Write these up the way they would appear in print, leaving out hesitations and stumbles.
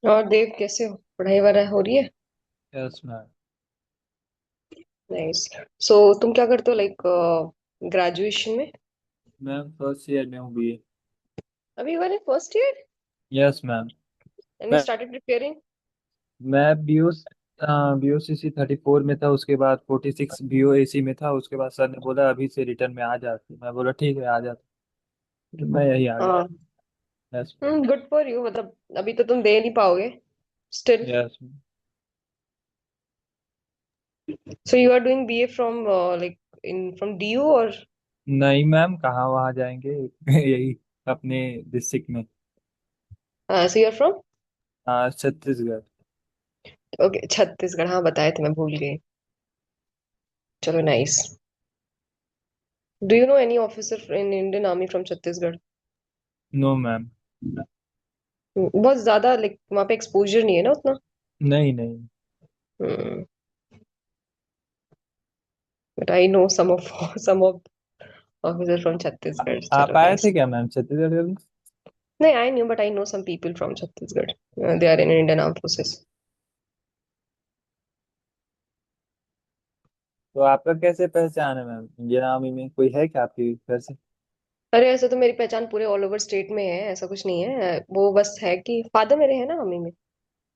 और देव कैसे हो? पढ़ाई वगैरह हो रही है? Yes ma'am. नाइस। सो तुम क्या करते हो, लाइक ग्रेजुएशन में? मैम फर्स्ट ईयर में हूँ बीए। अभी वाले first year? Yes ma'am. And you मैं स्टार्टेड प्रिपेयरिंग? मैं बीओसीसी 34 में था, उसके बाद 46 बीओएसी में था। उसके बाद सर ने बोला अभी से रिटर्न में आ जाते, मैं बोला ठीक है आ जाता। फिर मैं यही आ गया। हाँ। यस। Good for you. मतलब अभी तो तुम दे नहीं पाओगे still. Yes. So you are doing BA from like in from DU और? नहीं मैम, कहाँ वहाँ जाएंगे यही अपने डिस्ट्रिक्ट में। So you are from? हाँ, छत्तीसगढ़। ओके, छत्तीसगढ़। हाँ बताए थे, मैं भूल गई। चलो, nice. Do you know any officer in Indian army from Chhattisgarh? No ma'am. बहुत ज्यादा लाइक वहाँ पे एक्सपोजर नहीं है ना उतना। नहीं नहीं। But I know some of some of officer from Chhattisgarh. आप चलो, आए थे नाइस। क्या मैम छत्तीसगढ़ कभी? नहीं, I knew, but I know some people from Chhattisgarh. They are in Indian arm forces. तो आपका कैसे पहचान है मैम, इंडियन आर्मी में कोई है क्या आपकी घर से? अरे ऐसे तो मेरी पहचान पूरे ऑल ओवर स्टेट में है, ऐसा कुछ नहीं है। वो बस है कि फादर मेरे हैं ना आर्मी में।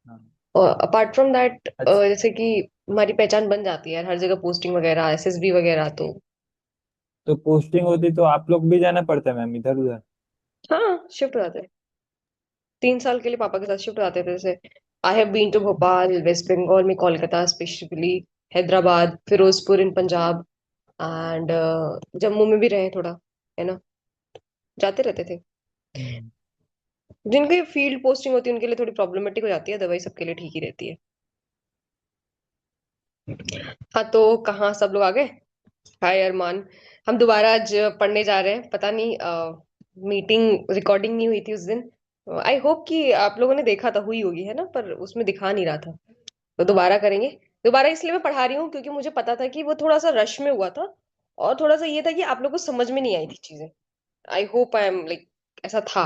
हाँ। और अपार्ट फ्रॉम दैट, अच्छा। जैसे कि हमारी पहचान बन जाती है हर जगह, पोस्टिंग वगैरह, एसएसबी वगैरह तो। तो पोस्टिंग होती तो आप लोग भी जाना पड़ता है मैम इधर उधर? हाँ, शिफ्ट हो जाते हैं। 3 साल के लिए पापा के साथ शिफ्ट हो जाते थे जैसे। I have been to Bhopal, West Bengal में, Kolkata specially, Hyderabad, Firozpur in Punjab, and Jammu में भी रहे थोड़ा, है ना। जाते रहते थे। हम्म। जिनकी फील्ड पोस्टिंग होती है उनके लिए थोड़ी प्रॉब्लमेटिक हो जाती है, दवाई सबके लिए ठीक ही रहती है। हाँ, तो कहाँ सब लोग आ गए? हाय अरमान। हम दोबारा आज पढ़ने जा रहे हैं, पता नहीं मीटिंग रिकॉर्डिंग नहीं हुई थी उस दिन। आई होप कि आप लोगों ने देखा था, हुई होगी, है ना, पर उसमें दिखा नहीं रहा था। तो दोबारा करेंगे। दोबारा इसलिए मैं पढ़ा रही हूँ क्योंकि मुझे पता था कि वो थोड़ा सा रश में हुआ था। और थोड़ा सा ये था कि आप लोग को समझ में नहीं आई थी चीजें। I hope I am like ऐसा था।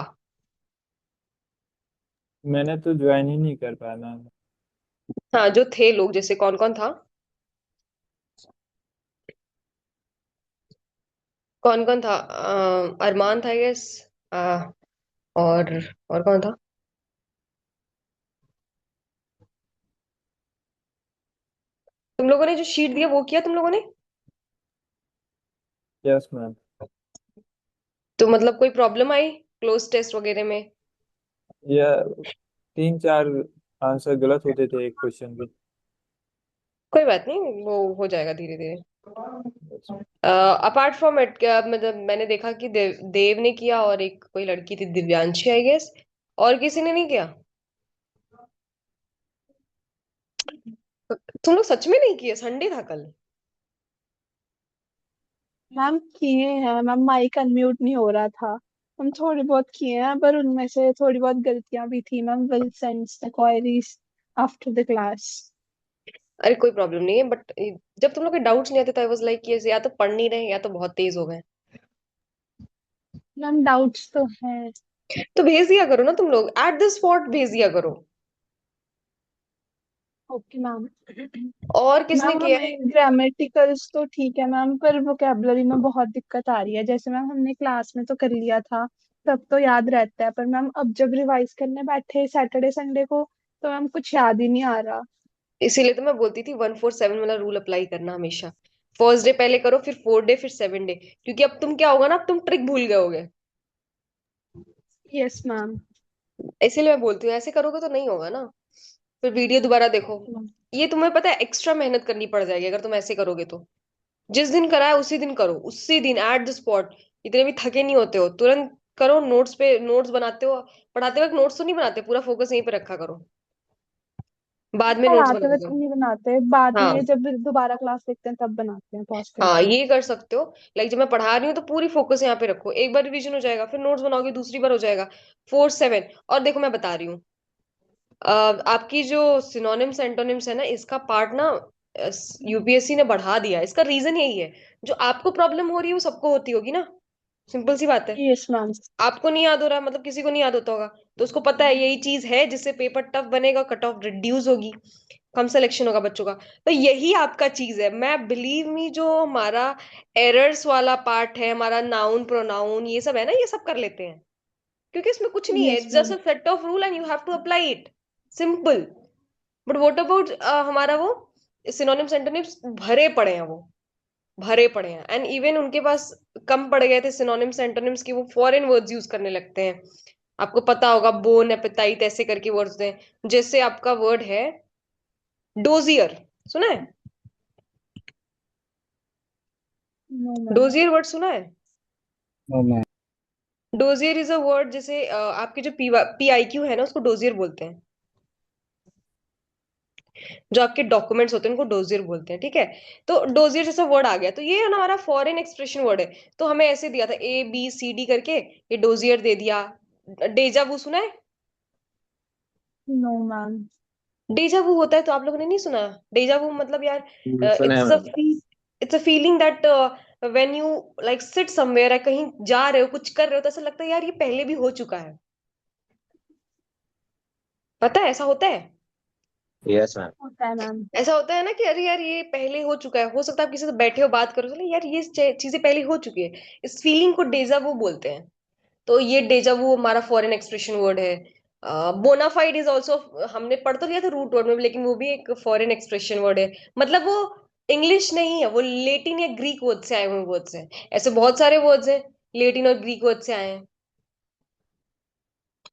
मैंने तो ज्वाइन ही नहीं कर पाया मैम। हाँ, जो थे लोग, जैसे कौन कौन था? कौन कौन था? अरमान था, यस। और और कौन था? तुम लोगों ने जो शीट दिया वो किया तुम लोगों ने? Yes ma'am. तो मतलब कोई प्रॉब्लम आई क्लोज टेस्ट वगैरह में? यह 3 4 आंसर गलत होते थे एक क्वेश्चन के। कोई बात नहीं, वो हो जाएगा धीरे धीरे। अपार्ट फ्रॉम इट, क्या मतलब मैंने देखा कि देव ने किया, और एक कोई लड़की थी दिव्यांशी, आई गेस। और किसी ने नहीं किया? तुम लोग सच में नहीं किए? संडे था कल। मैम किए हैं मैम, माइक अनम्यूट नहीं हो रहा था। हम थोड़ी बहुत किए हैं, पर उनमें से थोड़ी बहुत गलतियां भी थी ma'am. Will send the queries after the class. अरे कोई प्रॉब्लम नहीं है, बट जब तुम लोग के डाउट्स नहीं आते तो आई वाज लाइक ये या तो पढ़ नहीं रहे या तो बहुत तेज हो गए। मैम डाउट्स तो हैं। तो भेज दिया करो ना, तुम लोग एट द स्पॉट भेज दिया करो। Okay ma'am. और किसने मैम किया है? हमें ग्रामेटिकल्स तो ठीक है मैम, पर वोकेबलरी में बहुत दिक्कत आ रही है। जैसे मैम हमने क्लास में तो कर लिया था, तब तो याद रहता है, पर मैम अब जब रिवाइज करने बैठे सैटरडे संडे को, तो मैम कुछ याद ही नहीं आ रहा। इसीलिए तो मैं बोलती थी 147 वाला रूल अप्लाई करना हमेशा। फर्स्ट डे पहले करो, फिर 4 डे, फिर 7 डे। क्योंकि अब तुम क्या होगा ना, अब तुम ट्रिक भूल गए होगे। Yes ma'am. इसीलिए मैं बोलती हूँ ऐसे करोगे तो नहीं होगा ना। फिर वीडियो दोबारा देखो। Okay ma'am. ये तुम्हें पता है एक्स्ट्रा मेहनत करनी पड़ जाएगी अगर तुम ऐसे करोगे तो। जिस दिन कराया उसी दिन करो, उसी दिन एट द स्पॉट। इतने भी थके नहीं होते हो, तुरंत करो। नोट्स पे नोट्स बनाते हो, पढ़ाते वक्त नोट्स तो नहीं बनाते, पूरा फोकस यहीं पे रखा करो। बाद में नोट्स पढ़ाते बना वक्त दो। नहीं बनाते, बाद हाँ। में जब दोबारा क्लास देखते हैं तब बनाते हैं पॉज हाँ, करके। ये कर सकते हो। लाइक जब मैं पढ़ा रही हूँ तो पूरी फोकस यहाँ पे रखो, एक बार रिवीजन हो जाएगा, फिर नोट्स बनाओगे, दूसरी बार हो जाएगा। 4 7। और देखो मैं बता रही हूँ, आपकी जो सिनोनिम्स एंटोनिम्स है ना, इसका पार्ट ना यूपीएससी ने बढ़ा दिया है। इसका रीजन यही है। जो आपको प्रॉब्लम हो रही है वो सबको होती होगी ना। सिंपल सी बात है। Yes ma'am. आपको नहीं याद हो रहा, मतलब किसी को नहीं याद होता होगा, तो उसको पता है यही चीज है जिससे पेपर टफ बनेगा, कट ऑफ रिड्यूस होगी, कम सिलेक्शन होगा बच्चों का। तो यही आपका चीज है। मैं बिलीव मी, जो हमारा एरर्स वाला पार्ट है, हमारा नाउन प्रोनाउन ये सब है ना, ये सब कर लेते हैं, क्योंकि इसमें कुछ नहीं है, yes it's just ma'am. A set of rule and you have to apply it, simple. But what about हमारा वो सिनोनिम्स एंटोनिम्स भरे पड़े हैं, वो भरे पड़े हैं, एंड इवन उनके पास कम पड़ गए थे सिनोनिम्स एंटोनिम्स की, वो फॉरेन वर्ड्स यूज करने लगते हैं। आपको पता होगा, बोन एपेटाइट ऐसे करके वर्ड्स हैं। जैसे आपका वर्ड है डोजियर, सुना है? No ma'am. डोजियर वर्ड सुना है? No ma'am. Dossier is a word, जैसे आपके जो PIQ है ना, उसको डोजियर बोलते हैं। जो आपके डॉक्यूमेंट्स होते हैं उनको डोजियर बोलते हैं, ठीक है। तो डोजियर जैसा वर्ड आ गया, तो ये है ना हमारा फॉरेन एक्सप्रेशन वर्ड है। तो हमें ऐसे दिया था ABCD करके, ये डोजियर दे दिया। डेजा वू सुना है? No ma'am. डेजा वू होता है, तो आप लोगों ने नहीं सुना? डेजा वू मतलब यार, सुना है it's a ma'am. It's a feeling that when you like sit somewhere, कहीं जा रहे हो, कुछ कर रहे हो, तो ऐसा लगता है यार ये पहले भी हो चुका है। पता है ऐसा होता है? Yes ma'am. होता है मैम। ऐसा होता है ना कि अरे यार ये पहले हो चुका है। हो सकता है आप किसी से बैठे हो, बात करो, चलो यार ये चीजें पहले हो चुकी है। इस फीलिंग को डेजा वू बोलते हैं। तो ये डेजा वू हमारा फॉरेन एक्सप्रेशन वर्ड है। बोनाफाइड इज ऑल्सो, हमने पढ़ तो लिया था रूट वर्ड में, लेकिन वो भी एक फॉरेन एक्सप्रेशन वर्ड है। मतलब वो इंग्लिश नहीं है, वो लेटिन या ग्रीक वर्ड से आए हुए वर्ड्स हैं। ऐसे बहुत सारे वर्ड्स हैं, लेटिन और ग्रीक वर्ड से आए हैं।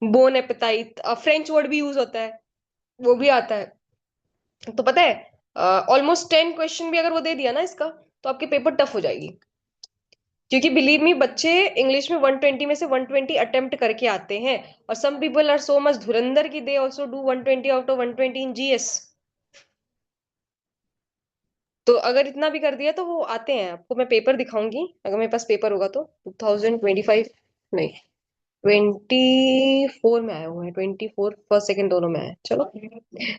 बोन एपेटाइट फ्रेंच वर्ड भी यूज होता है, वो भी आता है। तो पता है, ऑलमोस्ट 10 क्वेश्चन भी अगर वो दे दिया ना इसका, तो आपके पेपर टफ हो जाएगी। क्योंकि बिलीव मी, बच्चे इंग्लिश में 120 में से 120 अटेम्प्ट करके आते हैं। और some people are so much धुरंधर की they also do 120 out of 120 in GS। तो अगर इतना भी कर दिया तो वो आते हैं। आपको मैं पेपर दिखाऊंगी, अगर मेरे पास पेपर होगा तो। 2025, नहीं, 24 में आया हुआ है, 24 फर्स्ट सेकंड दोनों में आया है। चलो,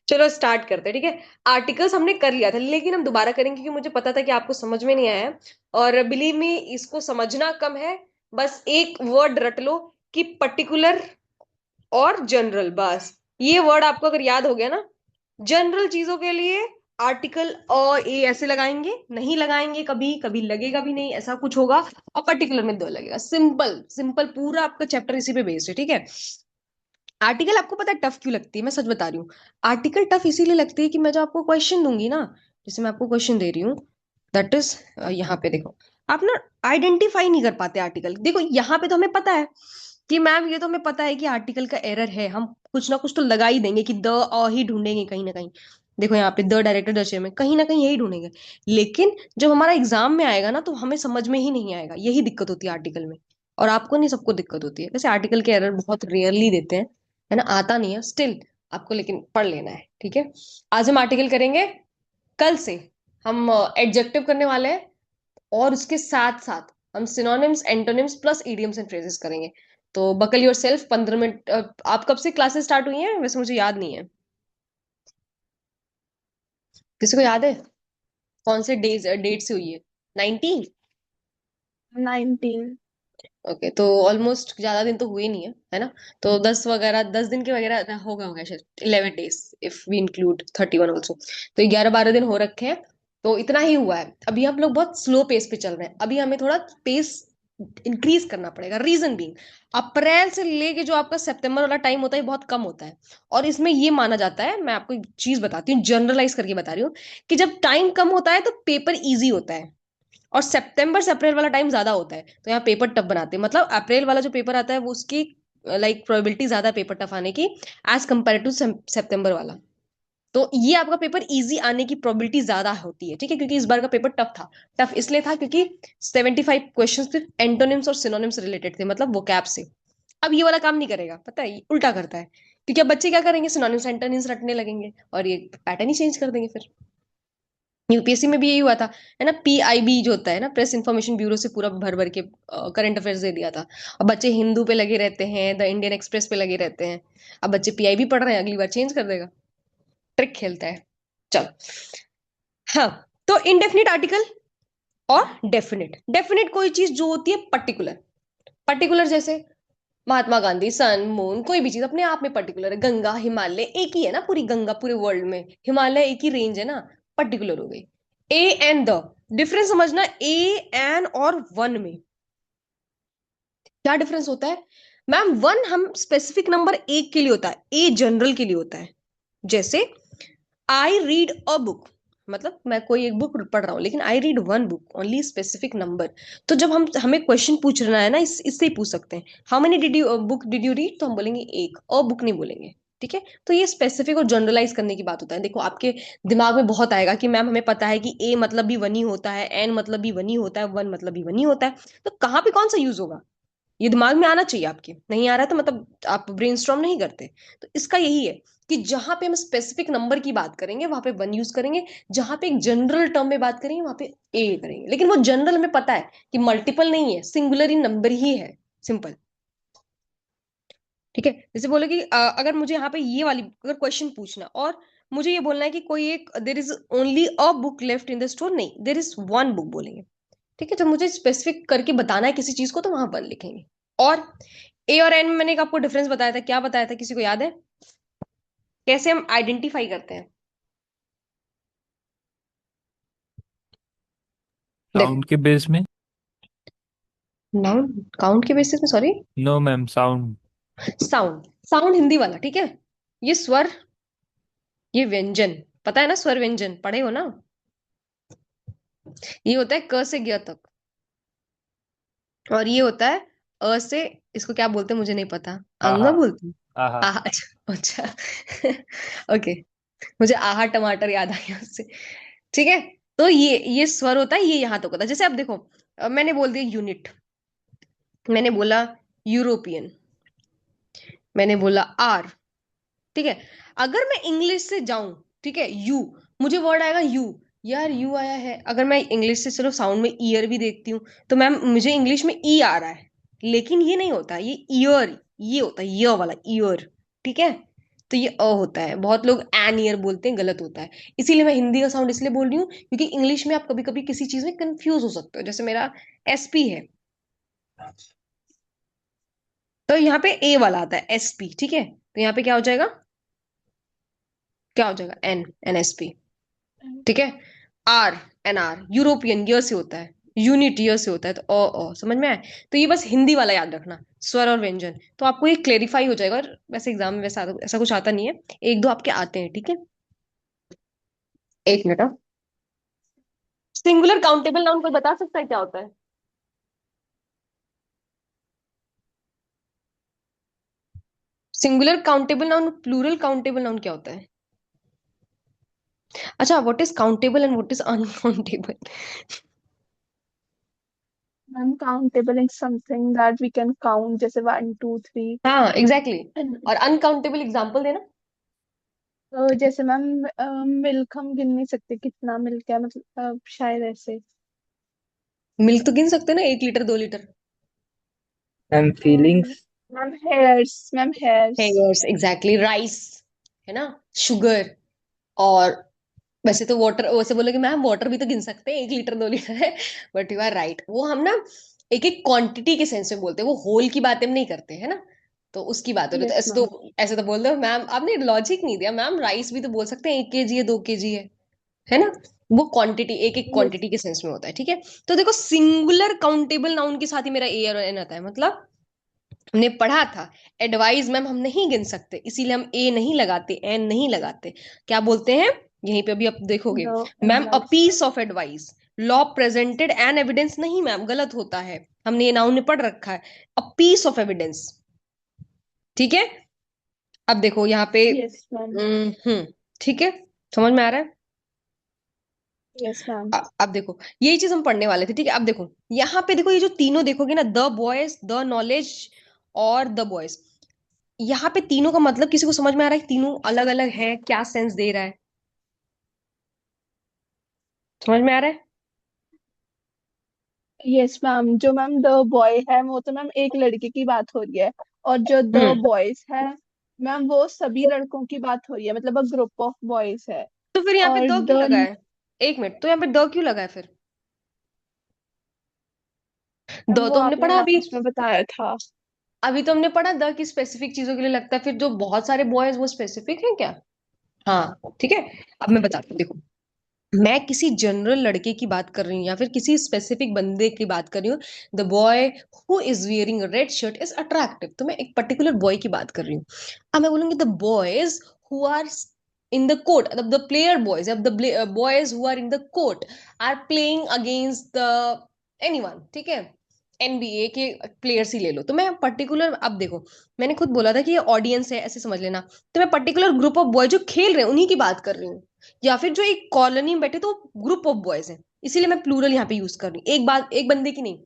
चलो स्टार्ट करते हैं, ठीक है। आर्टिकल्स हमने कर लिया था, लेकिन हम दोबारा करेंगे, क्योंकि मुझे पता था कि आपको समझ में नहीं आया है। और बिलीव मी, इसको समझना कम है। बस एक वर्ड रट लो कि पर्टिकुलर और जनरल, बस। ये वर्ड आपको अगर याद हो गया ना, जनरल चीजों के लिए आर्टिकल और ए ऐसे लगाएंगे, नहीं लगाएंगे कभी कभी, लगेगा भी नहीं, ऐसा कुछ होगा। और पर्टिकुलर में दो लगेगा, सिंपल सिंपल, पूरा आपका चैप्टर इसी पे बेस्ड है, ठीक है। आर्टिकल आपको पता है टफ क्यों लगती है? मैं सच बता रही हूँ। आर्टिकल टफ इसीलिए लगती है कि मैं जो आपको क्वेश्चन दूंगी ना, जैसे मैं आपको क्वेश्चन दे रही हूँ, दैट इज, यहाँ पे देखो, आप ना आइडेंटिफाई नहीं कर पाते आर्टिकल। देखो यहाँ पे तो हमें पता है कि मैम, ये तो हमें पता है कि आर्टिकल का एरर है, हम कुछ ना कुछ तो लगा ही देंगे कि द अ ही ढूंढेंगे कहीं ना कहीं। देखो यहाँ पे द डायरेक्टर दशे में कहीं ना कहीं यही ढूंढेंगे। लेकिन जब हमारा एग्जाम में आएगा ना, तो हमें समझ में ही नहीं आएगा, यही दिक्कत होती है आर्टिकल में। और आपको नहीं, सबको दिक्कत होती है। वैसे आर्टिकल के एरर बहुत रेयरली देते हैं, है ना, आता नहीं है स्टिल, आपको लेकिन पढ़ लेना है, ठीक है। आज हम आर्टिकल करेंगे, कल से हम एडजेक्टिव करने वाले हैं, और उसके साथ साथ हम synonyms antonyms plus idioms and phrases करेंगे। तो बकल योर सेल्फ, 15 मिनट। आप कब से क्लासेस स्टार्ट हुई हैं वैसे? मुझे याद नहीं है, किसी को याद है कौन से डेट से हुई है? 19? 19। ओके, तो ऑलमोस्ट ज्यादा दिन तो हुए नहीं है ना। तो 10 वगैरह, 10 दिन के वगैरह होगा शायद, 11 days if we include 31 also. तो 11-12 दिन हो रखे हैं। तो इतना ही हुआ है। अभी हम लोग बहुत स्लो पेस पे चल रहे हैं, अभी हमें थोड़ा पेस इंक्रीज करना पड़ेगा। रीजन बीइंग, अप्रैल से लेके जो आपका सितंबर वाला टाइम होता है, बहुत कम होता है। और इसमें ये माना जाता है, मैं आपको एक चीज बताती हूँ, जनरलाइज करके बता रही हूँ, कि जब टाइम कम होता है तो पेपर इजी होता है, और सितंबर से अप्रैल वाला टाइम ज्यादा होता है, तो यहाँ पेपर टफ बनाते हैं। मतलब अप्रैल वाला जो पेपर आता है, वो उसकी लाइक प्रोबेबिलिटी ज्यादा है पेपर टफ आने की, एज कम्पेयर टू सितंबर वाला। तो ये आपका पेपर इजी आने की प्रोबेबिलिटी ज्यादा होती है, ठीक है, क्योंकि इस बार का पेपर टफ था। टफ इसलिए था क्योंकि 75 क्वेश्चन सिर्फ एंटोनिम्स और सिनोनिम्स रिलेटेड थे, मतलब वो कैप से। अब ये वाला काम नहीं करेगा, पता है, ये उल्टा करता है। क्योंकि अब बच्चे क्या करेंगे, सिनोनिम्स एंटोनिम्स रटने लगेंगे, और ये पैटर्न ही चेंज कर देंगे फिर। UPSC में भी यही हुआ था, है ना। PIB जो होता है ना, प्रेस इंफॉर्मेशन ब्यूरो से पूरा भर भर के करंट अफेयर्स दे दिया था। अब बच्चे हिंदू पे लगे रहते हैं, द इंडियन एक्सप्रेस पे लगे रहते हैं। अब बच्चे PIB पढ़ रहे हैं, अगली बार चेंज कर देगा, ट्रिक खेलता है। चल, हाँ। तो इनडेफिनिट आर्टिकल और डेफिनिट। डेफिनिट कोई चीज जो होती है पर्टिकुलर, पर्टिकुलर जैसे महात्मा गांधी, सन, मून, कोई भी चीज अपने आप में पर्टिकुलर है। गंगा, हिमालय एक ही है ना, पूरी गंगा पूरे वर्ल्ड में, हिमालय एक ही रेंज है ना, पर्टिकुलर हो गई। ए एंड द, डिफरेंस समझना, ए एन और वन में क्या डिफरेंस होता है। मैम वन हम स्पेसिफिक नंबर एक के लिए होता है, ए जनरल के लिए होता है। जैसे आई रीड अ बुक, मतलब मैं कोई एक बुक पढ़ रहा हूं, लेकिन I read one book only specific number. तो जब हम हमें क्वेश्चन पूछ रहा है ना, इससे ही पूछ सकते हैं, how many did you book did you read, तो हम बोलेंगे एक, अ बुक नहीं बोलेंगे। ठीक है, तो ये स्पेसिफिक और जनरलाइज करने की बात होता है। देखो आपके दिमाग में बहुत आएगा कि मैम हमें पता है कि ए मतलब भी वन ही होता है, एन मतलब भी वन ही होता है, वन मतलब भी वन ही होता है, तो कहाँ पे कौन सा यूज होगा, ये दिमाग में आना चाहिए आपके। नहीं आ रहा है तो मतलब आप ब्रेनस्टॉर्म नहीं करते। तो इसका यही है कि जहां पे हम स्पेसिफिक नंबर की बात करेंगे वहां पे वन यूज करेंगे, जहां पे एक जनरल टर्म में बात करेंगे वहां पे ए करेंगे। लेकिन वो जनरल में पता है कि मल्टीपल नहीं है, सिंगुलर ही नंबर ही है, सिंपल। ठीक है, जैसे बोले कि अगर मुझे यहाँ पे ये वाली अगर क्वेश्चन पूछना और मुझे ये बोलना है कि कोई एक there is only a book left in the store, नहीं देर इज वन बुक बोलेंगे। ठीक है, जब मुझे स्पेसिफिक करके बताना है किसी चीज को तो वहां वन लिखेंगे। और ए और एन में मैंने एक आपको डिफरेंस बताया था, क्या बताया था, किसी को याद है, कैसे हम आइडेंटिफाई करते हैं। देखो, साउंड के बेस में। नाउन काउंट के बेसिस में, sorry, no ma'am, sound. Sound, sound Hindi वाला, ठीक है। ये स्वर, ये व्यंजन, पता है ना, स्वर व्यंजन पढ़े हो ना। ये होता है क से ग तक, और ये होता है अ से, इसको क्या बोलते हैं मुझे नहीं पता, अंगा आहा। बोलते हैं। आहा। आहा, अच्छा अच्छा ओके, मुझे आहा टमाटर याद आ गया उससे। ठीक है, तो ये स्वर होता है, ये यहां तक होता है। जैसे अब देखो, मैंने बोल दिया यूनिट, मैंने बोला यूरोपियन, मैंने बोला आर। ठीक है, अगर मैं इंग्लिश से जाऊं, ठीक है, यू, मुझे वर्ड आएगा यू, यार यू आया है। अगर मैं इंग्लिश से चलो साउंड में ईयर भी देखती हूँ तो मैम मुझे इंग्लिश में ई आ रहा है, लेकिन ये नहीं होता, ये ईयर, ये होता है य वाला ईयर। ठीक है, तो ये अ होता है। बहुत लोग एन ईयर बोलते हैं, गलत होता है। इसीलिए मैं हिंदी का साउंड इसलिए बोल रही हूँ क्योंकि इंग्लिश में आप कभी कभी किसी चीज में कंफ्यूज हो सकते हो। जैसे मेरा एसपी है, तो यहाँ पे ए वाला आता है एसपी, ठीक है, तो यहाँ पे क्या हो जाएगा, क्या हो जाएगा, एन, एनएसपी। ठीक है, R, N R, European year से होता है, यूनिट ईयर से होता है, तो समझ में आए। तो ये बस हिंदी वाला याद रखना, स्वर और व्यंजन, तो आपको ये क्लेरिफाई हो जाएगा। और वैसे एग्जाम में वैसा ऐसा कुछ आता नहीं है, एक दो आपके आते हैं। ठीक है, एक मिनट। सिंगुलर काउंटेबल नाउन कोई बता सकता है क्या होता है। Singular countable noun, plural countable noun क्या होता है। अच्छा, what is countable and what is uncountable. Ma'am countable is something that we can count, जैसे 1 2 3। हाँ एग्जैक्टली exactly. और अनकाउंटेबल एग्जांपल देना। तो जैसे मैम मिल्क हम गिन नहीं सकते कितना मिल्क है, मतलब शायद ऐसे। मिल्क तो गिन सकते हैं ना, 1 litre 2 litre. And feelings. Ma'am hairs, ma'am hairs. Hairs, exactly, rice है ना, शुगर। और वैसे तो वाटर, वैसे बोले कि मैम वाटर भी तो गिन सकते हैं, 1 लीटर 2 लीटर है, बट यू आर राइट, वो हम ना एक एक क्वांटिटी के सेंस में बोलते हैं, वो होल की बातें हम नहीं करते है ना। तो उसकी बात हो रही है। तो यस ऐसे मैम। तो ऐसे तो बोल दो मैम, आपने लॉजिक नहीं दिया मैम, राइस भी तो बोल सकते हैं 1 केजी है 2 केजी है ना। वो क्वांटिटी, एक एक यस। क्वांटिटी के सेंस में होता है। ठीक है, तो देखो सिंगुलर काउंटेबल नाउन के साथ ही मेरा ए और एन आता है, मतलब हमने पढ़ा था एडवाइस मैम हम नहीं गिन सकते, इसीलिए हम ए नहीं लगाते, एन नहीं लगाते, क्या बोलते हैं, यहीं पे अभी आप देखोगे, the ma'am a advice. Piece of advice, law presented an evidence, नहीं मैम गलत होता है, हमने ये नाउन में पढ़ रखा है, अ पीस ऑफ एविडेंस। ठीक है, अब देखो यहाँ पे, यस मैम। ठीक है, समझ में आ रहा है। Yes ma'am. अब देखो यही चीज हम पढ़ने वाले थे। ठीक है, अब देखो यहाँ पे देखो, ये जो तीनों देखोगे ना, द बॉयज, द नॉलेज और द बॉयज, यहाँ पे तीनों का मतलब किसी को समझ में आ रहा है कि तीनों अलग अलग है, क्या सेंस दे रहा है, समझ में आ रहा है। यस मैम, जो मैम द बॉय है वो तो मैम एक लड़के की बात हो रही है, और जो द हम्म, बॉयज है मैम वो सभी लड़कों की बात हो रही है, मतलब अ ग्रुप ऑफ बॉयज है। तो फिर यहाँ पे और द क्यों लगा द है, एक मिनट, तो यहाँ पे द क्यों लगा है फिर। मैम द वो तो हमने आपने पढ़ा अभी। लास्ट में बताया था। अभी तो हमने पढ़ा द की स्पेसिफिक चीजों के लिए लगता है, फिर जो बहुत सारे बॉयज वो स्पेसिफिक है क्या? हाँ ठीक है। अब मैं बताती हूँ, देखो मैं किसी जनरल लड़के की बात कर रही हूँ या फिर किसी स्पेसिफिक बंदे की बात कर रही हूँ। The boy who is wearing red shirt is attractive, तो मैं एक पर्टिकुलर बॉय की बात कर रही हूँ। अब मैं बोलूंगी the boys who are in the court, the player boys, अब the boys who are in the court are playing against the anyone, ठीक है, एनबीए के प्लेयर्स ही ले लो। तो मैं पर्टिकुलर, अब देखो मैंने खुद बोला था कि ये ऑडियंस है ऐसे समझ लेना, तो मैं पर्टिकुलर ग्रुप ऑफ बॉय जो खेल रहे हैं उन्हीं की बात कर रही हूँ, या फिर जो एक कॉलोनी में बैठे तो ग्रुप ऑफ बॉयज हैं, इसीलिए मैं प्लूरल यहाँ पे यूज कर रही हूँ, एक बात एक बंदे की नहीं,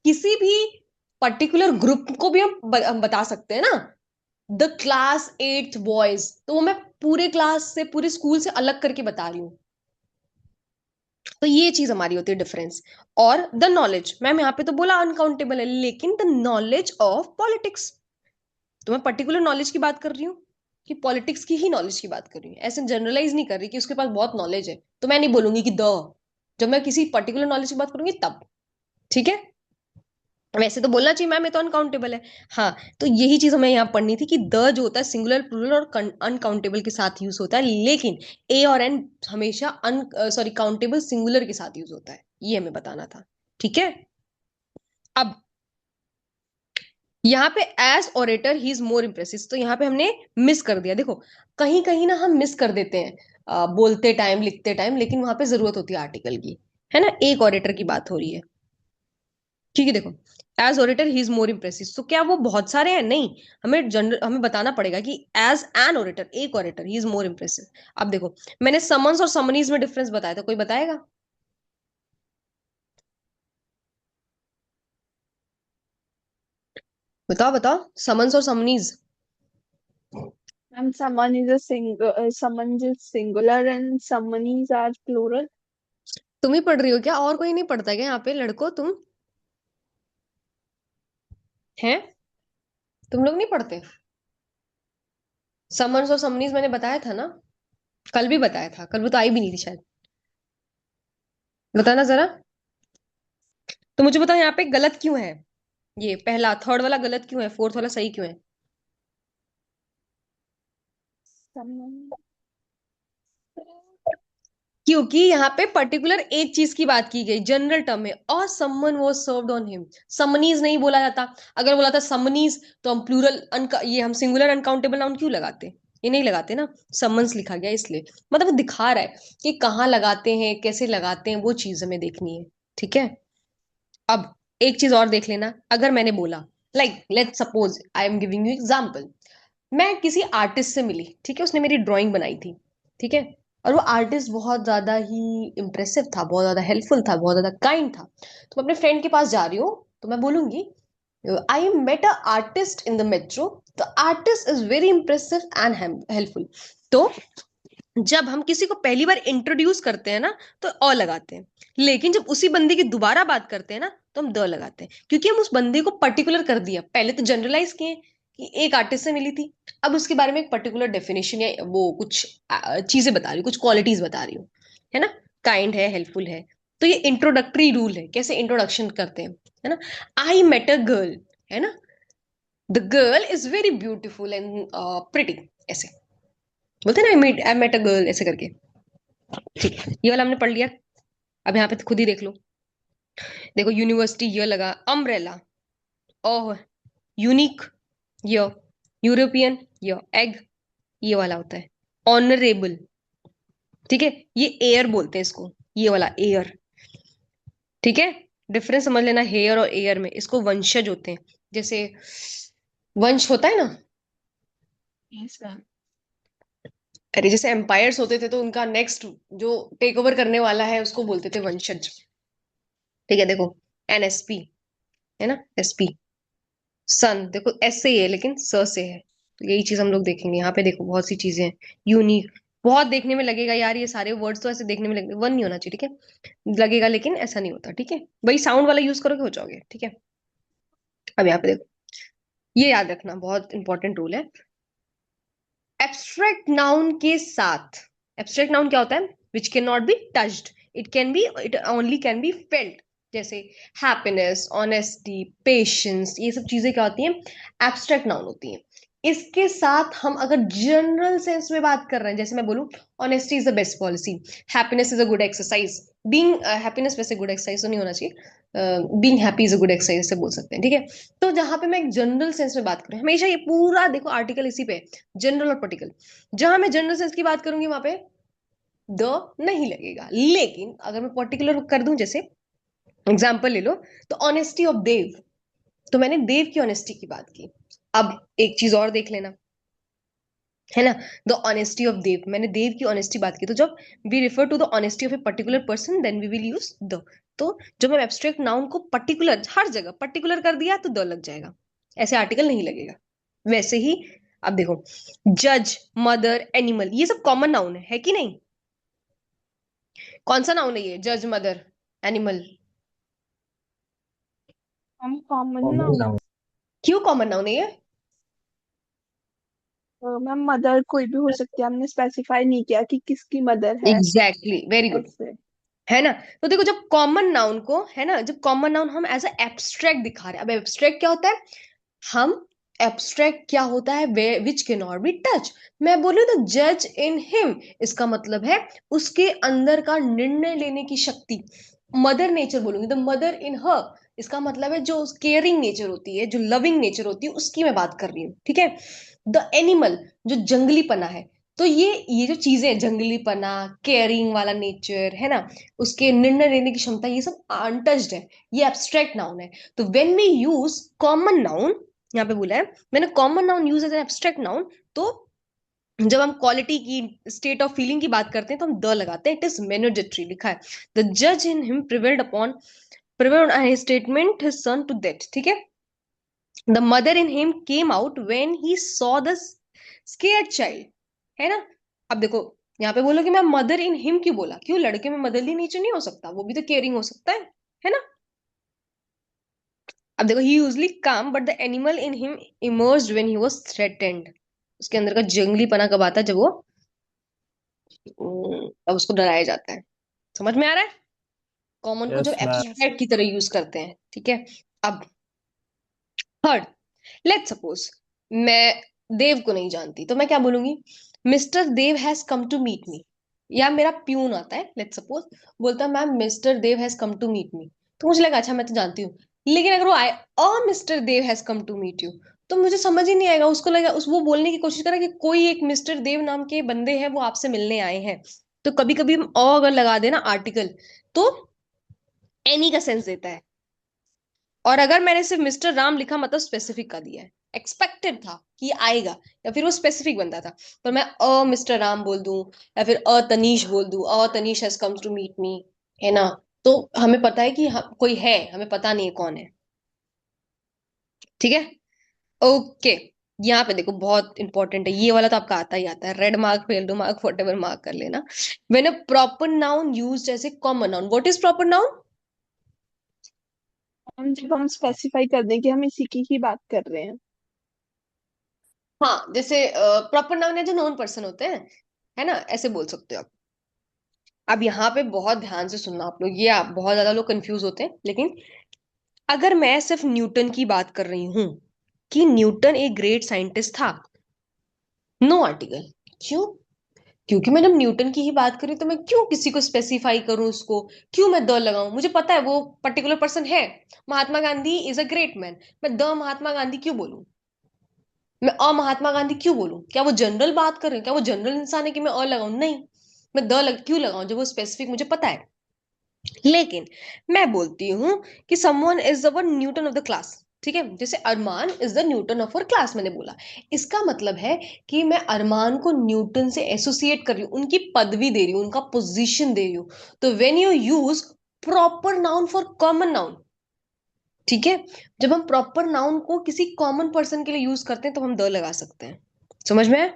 किसी भी पर्टिकुलर ग्रुप को भी हम बता सकते हैं ना। द क्लास एट्थ बॉयज, तो वो मैं पूरे क्लास से पूरे स्कूल से अलग करके बता रही हूँ। तो ये चीज हमारी होती है डिफरेंस। और द नॉलेज, मैम यहाँ पे तो बोला अनकाउंटेबल है, लेकिन द नॉलेज ऑफ पॉलिटिक्स, तो मैं पर्टिकुलर नॉलेज की बात कर रही हूँ कि पॉलिटिक्स की ही नॉलेज की बात कर रही हूँ, ऐसे जनरलाइज नहीं कर रही कि उसके पास बहुत नॉलेज है, तो मैं नहीं बोलूंगी कि द, जब मैं किसी पर्टिकुलर नॉलेज की बात करूंगी तब, ठीक है। वैसे तो बोलना चाहिए मैम ये तो अनकाउंटेबल है। हाँ, तो यही चीज हमें यहाँ पढ़नी थी कि द जो होता है सिंगुलर प्लूरल और अनकाउंटेबल के साथ यूज होता है, लेकिन ए और एन हमेशा अन सॉरी काउंटेबल सिंगुलर के साथ यूज होता है, ये हमें बताना था, ठीक है। अब यहाँ पे as orator he is more impressive, तो यहाँ पे हमने मिस कर दिया, देखो कहीं कहीं ना हम मिस कर देते हैं बोलते टाइम लिखते टाइम, लेकिन वहां पे जरूरत होती है आर्टिकल की, है ना, एक ऑरेटर की बात हो रही है, ठीक है। देखो as orator he is more impressive, तो क्या वो बहुत सारे हैं? नहीं, हमें जनरल हमें बताना पड़ेगा कि एज एन ऑरेटर, एक orator he is more impressive. अब देखो मैंने समन्स और समनीज में डिफरेंस बताया था, कोई बताएगा? बताओ बताओ, समन्स और summonees. Ma'am summon is singular and summonings are plural. तुम ही पढ़ रही हो क्या, और कोई नहीं पढ़ता क्या यहाँ पे? लड़को तुम हैं, तुम लोग नहीं पढ़ते? समन्स और समनीज मैंने बताया था ना, कल भी बताया था, कल वो तो आई भी नहीं थी शायद, बताना जरा। तो मुझे बताओ यहाँ पे गलत क्यों है, ये पहला थर्ड वाला गलत क्यों है, फोर्थ वाला सही क्यों है? Summon. क्योंकि यहाँ पे पर्टिकुलर एक चीज की बात की गई जनरल टर्म में, और someone was served on him, summonees नहीं बोला जाता। अगर बोला था समनीज तो हम प्लूरल ये हम सिंगुलर अनकाउंटेबल नाउन क्यों लगाते, ये नहीं लगाते ना, समन्स लिखा गया इसलिए, मतलब वो दिखा रहा है कि कहाँ लगाते हैं कैसे लगाते हैं, वो चीज हमें देखनी है, ठीक है। अब एक चीज और देख लेना, अगर मैंने बोला like let suppose I am giving you example, मैं किसी आर्टिस्ट से मिली, ठीक है, उसने मेरी ड्राइंग बनाई थी, ठीक है, और वो आर्टिस्ट बहुत ज्यादा ही इम्प्रेसिव था, बहुत ज्यादा हेल्पफुल था, बहुत ज्यादा काइंड था, तो मैं अपने फ्रेंड के पास जा रही हूँ, तो मैं बोलूंगी I met a artist in the metro, the artist is very impressive and helpful. तो जब हम किसी को पहली बार इंट्रोड्यूस करते हैं ना तो अ लगाते हैं, लेकिन जब उसी बंदे की दोबारा बात करते हैं ना तो हम द लगाते हैं, क्योंकि हम उस बंदे को पर्टिकुलर कर दिया, पहले तो जनरलाइज किए कि एक आर्टिस्ट से मिली थी, अब उसके बारे में एक पर्टिकुलर डेफिनेशन या वो कुछ चीजें बता रही हूँ, कुछ क्वालिटीज बता रही हूँ, है ना, काइंड है, हेल्पफुल है। तो ये इंट्रोडक्टरी रूल है, कैसे इंट्रोडक्शन करते हैं, है ना। आई मेट अ गर्ल, है ना, the girl is very beautiful and pretty, ऐसे बोलते हैं ना, आई मेट अ गर्ल ऐसे करके, ठीक है, ये वाला हमने पढ़ लिया। अब यहाँ पे तो खुद ही देख लो, देखो यूनिवर्सिटी ये लगा, अम्ब्रेला, ओह, यूनिक ये, यूरोपियन ये, एग ये वाला होता है, ऑनरेबल, ठीक है, ये एयर बोलते हैं इसको, ये वाला एयर, ठीक है। डिफरेंस समझ लेना हेयर और एयर में, इसको वंशज होते हैं, जैसे वंश होता है ना, Yes, ma'am. अरे जैसे एम्पायर्स होते थे तो उनका नेक्स्ट जो टेक ओवर करने वाला है उसको बोलते थे वंशज, ठीक है। देखो एनएसपी, है ना, एसपी, सन, देखो एस से ही है लेकिन स से है, तो यही चीज हम लोग देखेंगे यहाँ पे, देखो बहुत सी चीजें हैं, यूनिक, बहुत देखने में लगेगा यार ये सारे वर्ड्स तो ऐसे देखने में लगेगा, वन नहीं होना चाहिए, ठीक है, लगेगा लेकिन ऐसा नहीं होता, ठीक है, वही साउंड वाला यूज करोगे हो जाओगे, ठीक है। अब यहाँ पे देखो, ये याद रखना बहुत इंपॉर्टेंट रूल है, एब्स्ट्रैक्ट नाउन के साथ, एब्स्ट्रैक्ट नाउन क्या होता है, which can not be touched, it can be, it only can be felt, जैसे हैप्पीनेस, ऑनेस्टी, पेशेंस, ये सब चीजें क्या होती हैं? एब्स्ट्रैक्ट नाउन होती हैं। इसके साथ हम अगर जनरल सेंस में बात कर रहे हैं, जैसे मैं बोलूं honesty is the best policy, happiness is a good exercise, being happiness वैसे गुड एक्सरसाइज तो नहीं होना चाहिए, being happy is a good exercise से बोल सकते हैं, ठीक है। तो जहां पे मैं एक जनरल सेंस में बात करूं, हमेशा ये पूरा देखो आर्टिकल इसी पे जनरल और पर्टिकुलर, जहां मैं जनरल सेंस की बात करूंगी वहां पे द नहीं लगेगा, लेकिन अगर मैं पर्टिकुलर कर दूं, जैसे एग्जाम्पल ले लो, तो ऑनेस्टी ऑफ देव, तो मैंने देव की ऑनेस्टी की बात की। अब एक चीज और देख लेना, है ना, द ऑनेस्टी ऑफ देव, मैंने देव की ऑनेस्टी बात की, तो जब we refer to the honesty of a particular person then we will use the. तो जब हम एब्स्ट्रैक्ट नाउन को पर्टिकुलर हर जगह पर्टिकुलर कर दिया तो द लग जाएगा, ऐसे आर्टिकल नहीं लगेगा। वैसे ही अब देखो, जज, मदर, एनिमल, ये सब कॉमन नाउन है कि नहीं? कौन सा नाउन है ये, जज, मदर, एनिमल? हम कॉमन कॉमन नाउन। नाउन। क्यों कॉमन नाउन है ये? मैम मदर कोई भी हो सकती है, हमने स्पेसिफाई नहीं किया कि किसकी मदर है। एग्जैक्टली, वेरी गुड, ऐसे। है ना। तो देखो, जब कॉमन नाउन को, है ना, जब कॉमन नाउन हम एज एब्स्ट्रैक्ट दिखा रहे हैं, अब एब्स्ट्रैक्ट क्या होता है? हम एब्स्ट्रैक्ट क्या होता है? Which can not be touch. मैं बोलूं तो जज इन हिम, इसका मतलब है उसके अंदर का निर्णय लेने की शक्ति। मदर नेचर बोलूंगी तो मदर इन हर, इसका मतलब है जो केयरिंग नेचर होती है, जो लविंग नेचर होती है, उसकी मैं बात कर रही हूँ, ठीक है। द एनिमल, जो जंगलीपना है, तो ये जो चीजें, जंगलीपना, केयरिंग वाला नेचर, है ना, उसके निर्णय लेने की क्षमता, ये सब अनटच्ड है, ये एब्स्ट्रैक्ट नाउन है। तो when we use common noun, यहाँ पे बोला है मैंने common noun use as an abstract noun, तो जब हम क्वालिटी की, स्टेट ऑफ फीलिंग की बात करते हैं तो हम द लगाते हैं। इट इज मैन्युडेटरी लिखा है, द जज in him prevailed on his statement his son to death, ठीक है। The mother in him came out when he saw the scared child, है ना। अब देखो, यहाँ पे बोलो कि मैं मदर इन हिम क्यों बोला, क्यों लड़के में मदरली नेचर नहीं हो सकता? वो भी तो केयरिंग हो सकता है ना। अब देखो, ही यूजली काम but the animal in him emerged when he was threatened, उसके अंदर का जंगलीपना कब आता है? जब वो अब उसको डराया जाता है। समझ में आ रहा है? कॉमन को जब यस मैम। यस। एब्स्ट्रैक्ट की तरह यूज करते हैं, ठीक है। अब थर्ड, लेट सपोज मैं देव को नहीं जानती, तो मैं क्या बोलूंगी? Mister Dev has come to meet me, या मेरा प्यून आता है, लेट सपोज, बोलता है ma'am mister Dev has come to meet me, तो मुझे लगा अच्छा मैं तो जानती हूँ, लेकिन अगर वो आए mister Dev has come to meet you, तो मुझे समझ ही नहीं आएगा। उसको लगा, उस वो बोलने की कोशिश करा कि कोई एक मिस्टर देव नाम के बंदे हैं, वो आपसे मिलने आए हैं। तो कभी कभी हम अगर लगा देना आर्टिकल, तो एनी का सेंस देता है। और अगर मैंने सिर्फ मिस्टर राम लिखा, मतलब स्पेसिफिक का दिया है, एक्सपेक्टेड था कि ये आएगा, या फिर वो स्पेसिफिक बनता था, पर मैं मिस्टर राम बोल दूं, या फिर तनीश बोल दूं, Tanish has comes to meet me, है ना, तो हमें पता है कि कोई है, हमें पता नहीं है कौन है, ठीक है। ओके, यहाँ पे देखो बहुत इंपॉर्टेंट है ये वाला, तो आपका आता ही आता है, red mark, fail to mark, whatever mark कर लेना। When a proper noun used as a common noun, what is proper noun? हम जब हम स्पेसिफाई कर दें कि हम इसी की ही बात कर रहे हैं। हाँ, जैसे प्रॉपर नाउन है जो नोन पर्सन होते हैं, है ना, ऐसे बोल सकते हो आप। अब यहाँ पे बहुत ध्यान से सुनना आप लोग, ये आप बहुत ज्यादा लोग कंफ्यूज होते हैं, लेकिन अगर मैं सिर्फ न्यूटन की बात कर रही हूं कि न्यूटन एक ग्रेट साइंटिस्ट था, नो आर्टिकल। क्यों? क्योंकि मैं जब न्यूटन की ही बात करी, तो मैं क्यों किसी को स्पेसिफाई करूं, उसको क्यों मैं द लगाऊं? मुझे पता है वो पर्टिकुलर पर्सन है, Mahatma Gandhi is a great man, मैं द महात्मा गांधी क्यों बोलूं? मैं महात्मा गांधी क्यों बोलूं? क्या वो जनरल बात कर रहे हैं? क्या वो जनरल इंसान है कि मैं लगाऊं? नहीं, मैं क्यों लगाऊं जब वो स्पेसिफिक मुझे पता है। लेकिन मैं बोलती हूं कि someone is the Newton of the class, ठीक है, जैसे Armaan is the Newton of our class, मैंने बोला, इसका मतलब है कि मैं अरमान को न्यूटन से एसोसिएट कर रही हूँ, उनकी पदवी दे रही हूँ, उनका पोजीशन दे रही हूँ। तो when you use proper noun for common noun, ठीक है, जब हम प्रॉपर नाउन को किसी कॉमन पर्सन के लिए यूज करते हैं, तो हम द लगा सकते हैं। समझ में आया?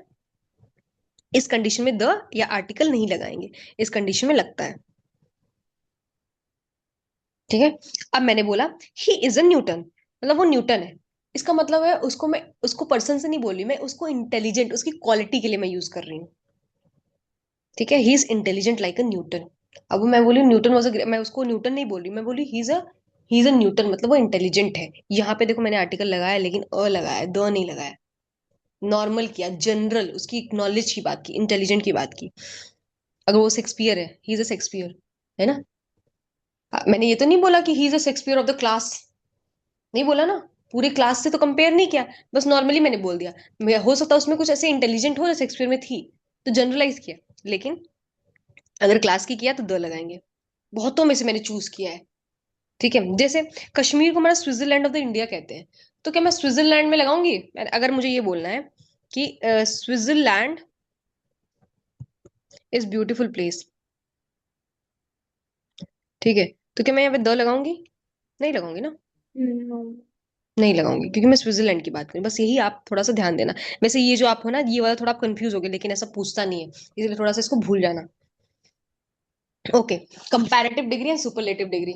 इस कंडीशन में द या आर्टिकल नहीं लगाएंगे, इस कंडीशन में लगता है, ठीक है। अब मैंने बोला ही इज अ न्यूटन, मतलब वो न्यूटन है, इसका मतलब है उसको, मैं उसको पर्सन से नहीं बोल रही, मैं उसको इंटेलिजेंट, उसकी क्वालिटी के लिए मैं यूज कर रही हूँ, ठीक है, he is intelligent like a Newton. अब वो मैं बोली न्यूटन वॉज मैं उसको न्यूटन नहीं बोल रही, मैं बोली ही इज अ न्यूटन, मतलब वो इंटेलिजेंट है। यहाँ पे देखो मैंने आर्टिकल लगाया लेकिन लगाया, द नहीं लगाया। नॉर्मल किया, जनरल उसकी नॉलेज की बात की, इंटेलिजेंट की बात की। अगर वो शेक्सपियर है, ही इज अ शेक्सपियर, है ना। मैंने ये तो नहीं बोला कि he is a Shakespeare of the class, नहीं बोला ना। पूरी क्लास से तो कंपेयर नहीं किया, बस नॉर्मली मैंने बोल दिया। हो सकता है उसमें कुछ ऐसे इंटेलिजेंट हो जो शेक्सपियर में थी, तो जनरलाइज किया। लेकिन अगर क्लास की किया तो द लगाएंगे। बहुतों में से मैंने चूज किया है। ठीक है, जैसे कश्मीर को हमारा स्विट्जरलैंड ऑफ द इंडिया कहते हैं, तो क्या मैं स्विट्जरलैंड में लगाऊंगी? अगर मुझे ये बोलना है कि स्विट्जरलैंड इज ब्यूटीफुल प्लेस, ठीक है, तो क्या मैं यहाँ पे द लगाऊंगी? नहीं लगाऊंगी ना। हम्म, नहीं लगाऊंगी, क्योंकि मैं स्विट्जरलैंड की बात करूँ, बस यही आप थोड़ा सा ध्यान देना। वैसे ये जो आप हो ना, ये वाला थोड़ा आप कंफ्यूज हो गए, लेकिन ऐसा पूछता नहीं है, इसलिए थोड़ा सा इसको भूल जाना। Okay, comparative degree and superlative degree,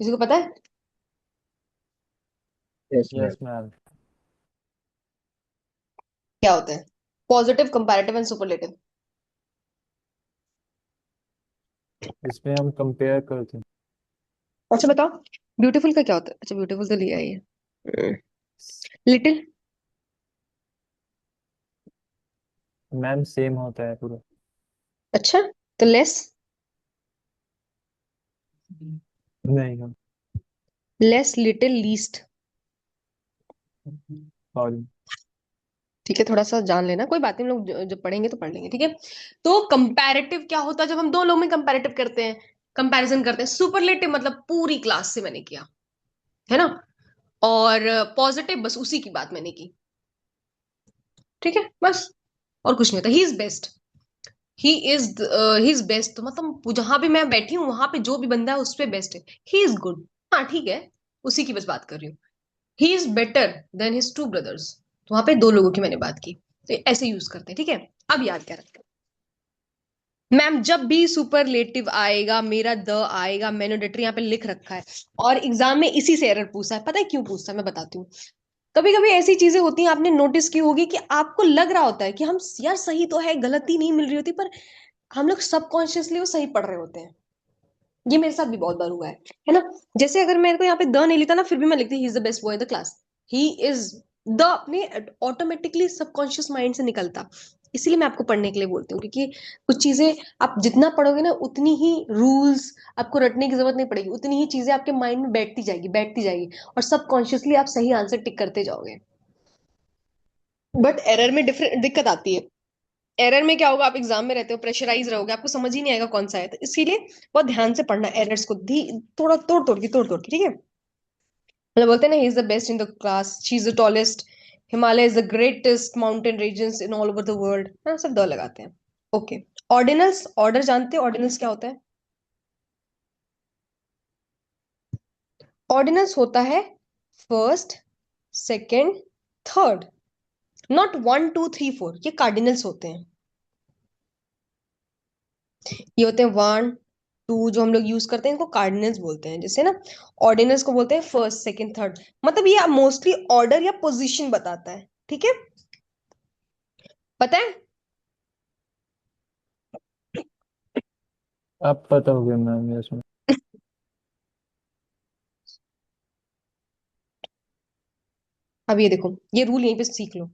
किसी को पता है? Yes ma'am. Yes ma'am. क्या होता है पॉजिटिव, कंपैरेटिव एंड सुपरलेटिव? इसमें हम कंपेयर करते हैं। अच्छा बताओ, ब्यूटीफुल का क्या होता है? अच्छा ब्यूटीफुल तो लिया ही है। लिटिल? मैम सेम होता है पूरा। अच्छा, तो लेस? नहीं ma'am. Less, little, least. Sorry. ठीक है, थोड़ा सा जान लेना, कोई बात नहीं, हम लोग जब पढ़ेंगे तो पढ़ लेंगे, ठीक है। तो कंपैरेटिव क्या होता है? जब हम दो लोग में कंपैरेटिव करते हैं, कंपैरिजन करते हैं। सुपरलेटिव मतलब पूरी क्लास से मैंने किया, है ना। और पॉजिटिव बस उसी की बात मैंने की, ठीक है, बस। और कुछ नहीं होता। He is best, he is best, तो मतलब जहां भी मैं बैठी हूँ वहां पे जो भी बंदा है उस पे बेस्ट है। ही इज गुड, हाँ ठीक है, उसी की बस बात कर रही हूँ। He is better than his two brothers, तो वहां पे दो लोगों की मैंने बात की। तो ऐसे यूज करते हैं, ठीक है। अब याद क्या रखते हैं मैम, जब भी सुपरलेटिव आएगा मेरा द आएगा, मैंने डेटर यहाँ पे लिख रखा है। और एग्जाम में इसी से एरर पूछा है, पता है क्यों पूछता है? मैं बताती हूँ। कभी कभी ऐसी चीजें होती हैं, आपने नोटिस की होगी, कि आपको लग रहा होता है कि हम यार सही तो है, गलती नहीं मिल रही होती, पर हम लोग सबकॉन्शियसली वो सही पढ़ रहे होते हैं। ये मेरे साथ भी बहुत बार हुआ है ना। जैसे अगर मेरे को यहाँ पे द नहीं लिखा ना, फिर भी मैं लिखती ही is the best boy in the class. He is the, अपने ऑटोमेटिकली सबकॉन्शियस माइंड से निकलता। इसीलिए मैं आपको पढ़ने के लिए बोलती हूँ, क्योंकि कुछ चीजें आप जितना पढ़ोगे ना, उतनी ही रूल्स आपको रटने की जरूरत नहीं पड़ेगी, उतनी ही चीजें आपके माइंड में बैठती जाएगी, बैठती जाएगी, और सबकॉन्शियसली आप सही आंसर टिक करते जाओगे। बट एरर में डिफरेंट दिक्कत आती है। एरर में क्या होगा, आप एग्जाम में रहते हो, प्रेशराइज रहोगे, आपको समझ ही नहीं आएगा कौन सा है, तो इसीलिए बहुत ध्यान से पढ़ना एरर्स को, थोड़ा तोड़ तोड़ के, ठीक है। मतलब बोलते हैं ना, he is the best in the class, she is the tallest, Himalaya is the greatest mountain regions in all over the world, हाँ सब द लगाते हैं। ओके, ऑर्डिनल्स, ऑर्डर जानते हैं ऑर्डिनल्स क्या होता है? ऑर्डिनल्स होता है फर्स्ट, सेकंड, थर्ड, नॉट 1 2 3 4, ये कार्डिनल्स होते हैं। ये होते हैं 1 2, जो हम लोग यूज करते हैं इनको कार्डिनल्स बोलते हैं। जैसे ना, ऑर्डिनल्स को बोलते हैं फर्स्ट, सेकंड, थर्ड, मतलब ये मोस्टली ऑर्डर या पोजीशन बताता है, ठीक है, पता है। आप पता होगा मैम यस मैम। अब ये देखो, ये रूल यहीं पे सीख लो।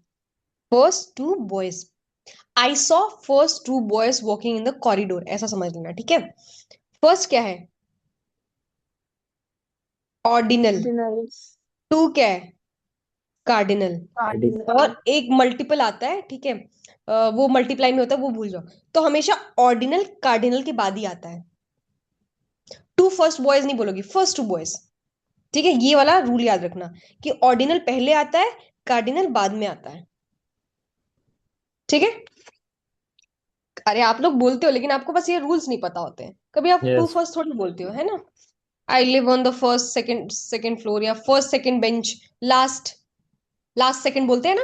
First two boys, I saw first two boys walking in the corridor, ऐसा समझ लेना, ठीक है। फर्स्ट क्या है? ऑर्डिनल। ऑर्डिनल्स, टू क्या है? कार्डिनल। कार्डिनल। और एक मल्टीपल आता है, ठीक है, वो मल्टीप्लाई में होता है, वो भूल जाओ। तो हमेशा ऑर्डिनल कार्डिनल के बाद ही आता है। टू फर्स्ट बॉयज नहीं बोलोगी, फर्स्ट टू बॉयज, ठीक है। ये वाला रूल याद रखना, कि ऑर्डिनल पहले आता है, कार्डिनल बाद में आता है, ठीक है। अरे आप लोग बोलते हो, लेकिन आपको बस ये रूल्स नहीं पता होते हैं, कभी आप टू यस। फर्स्ट थोड़ी बोलते हो, है ना। I live on the first second second floor, या first second bench, last last second बोलते हैं ना,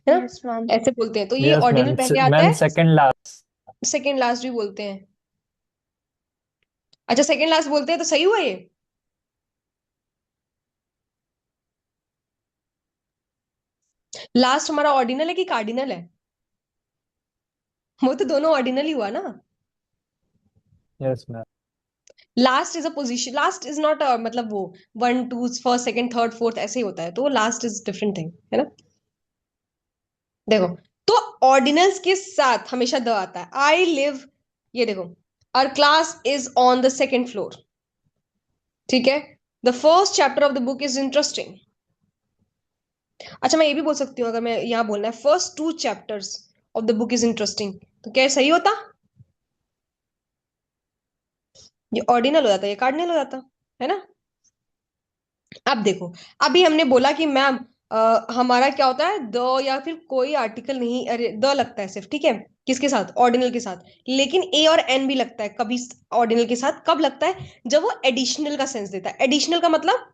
है ना, यस मैम। ऐसे बोलते हैं। तो ये यस ऑर्डिनल मैम। पहले आता मैम है, सेकंड लास्ट। सेकंड लास्ट भी बोलते हैं। अच्छा, सेकंड लास्ट बोलते हैं तो सही हुआ ये? लास्ट हमारा ऑर्डिनल है कि कार्डिनल है? वो तो दोनों ऑर्डिनल ही हुआ ना। Yes ma'am. Last is a position, last is not मतलब वो one two first second third fourth ऐसे ही होता है, तो लास्ट इज डिफरेंट थिंग, है ना। देखो, तो ऑर्डिनल्स के साथ हमेशा द आता है। आई लिव, ये देखो, our class is on the second floor, ठीक है। The first chapter of the book is interesting. अच्छा, मैं ये भी बोल सकती हूँ, अगर मैं यहाँ बोलना है first two chapters of the book is interesting, तो क्या ये सही होता? ये ऑर्डिनल हो जाता, ये कार्डिनल हो जाता, है ना। अब देखो, अभी हमने बोला कि मैम हमारा क्या होता है, द या फिर कोई आर्टिकल नहीं, अरे द लगता है सिर्फ, ठीक है। किसके साथ? ऑर्डिनल के साथ। लेकिन ए और एन भी लगता है कभी ऑर्डिनल के साथ। कब लगता है? जब वो एडिशनल का सेंस देता है। एडिशनल का मतलब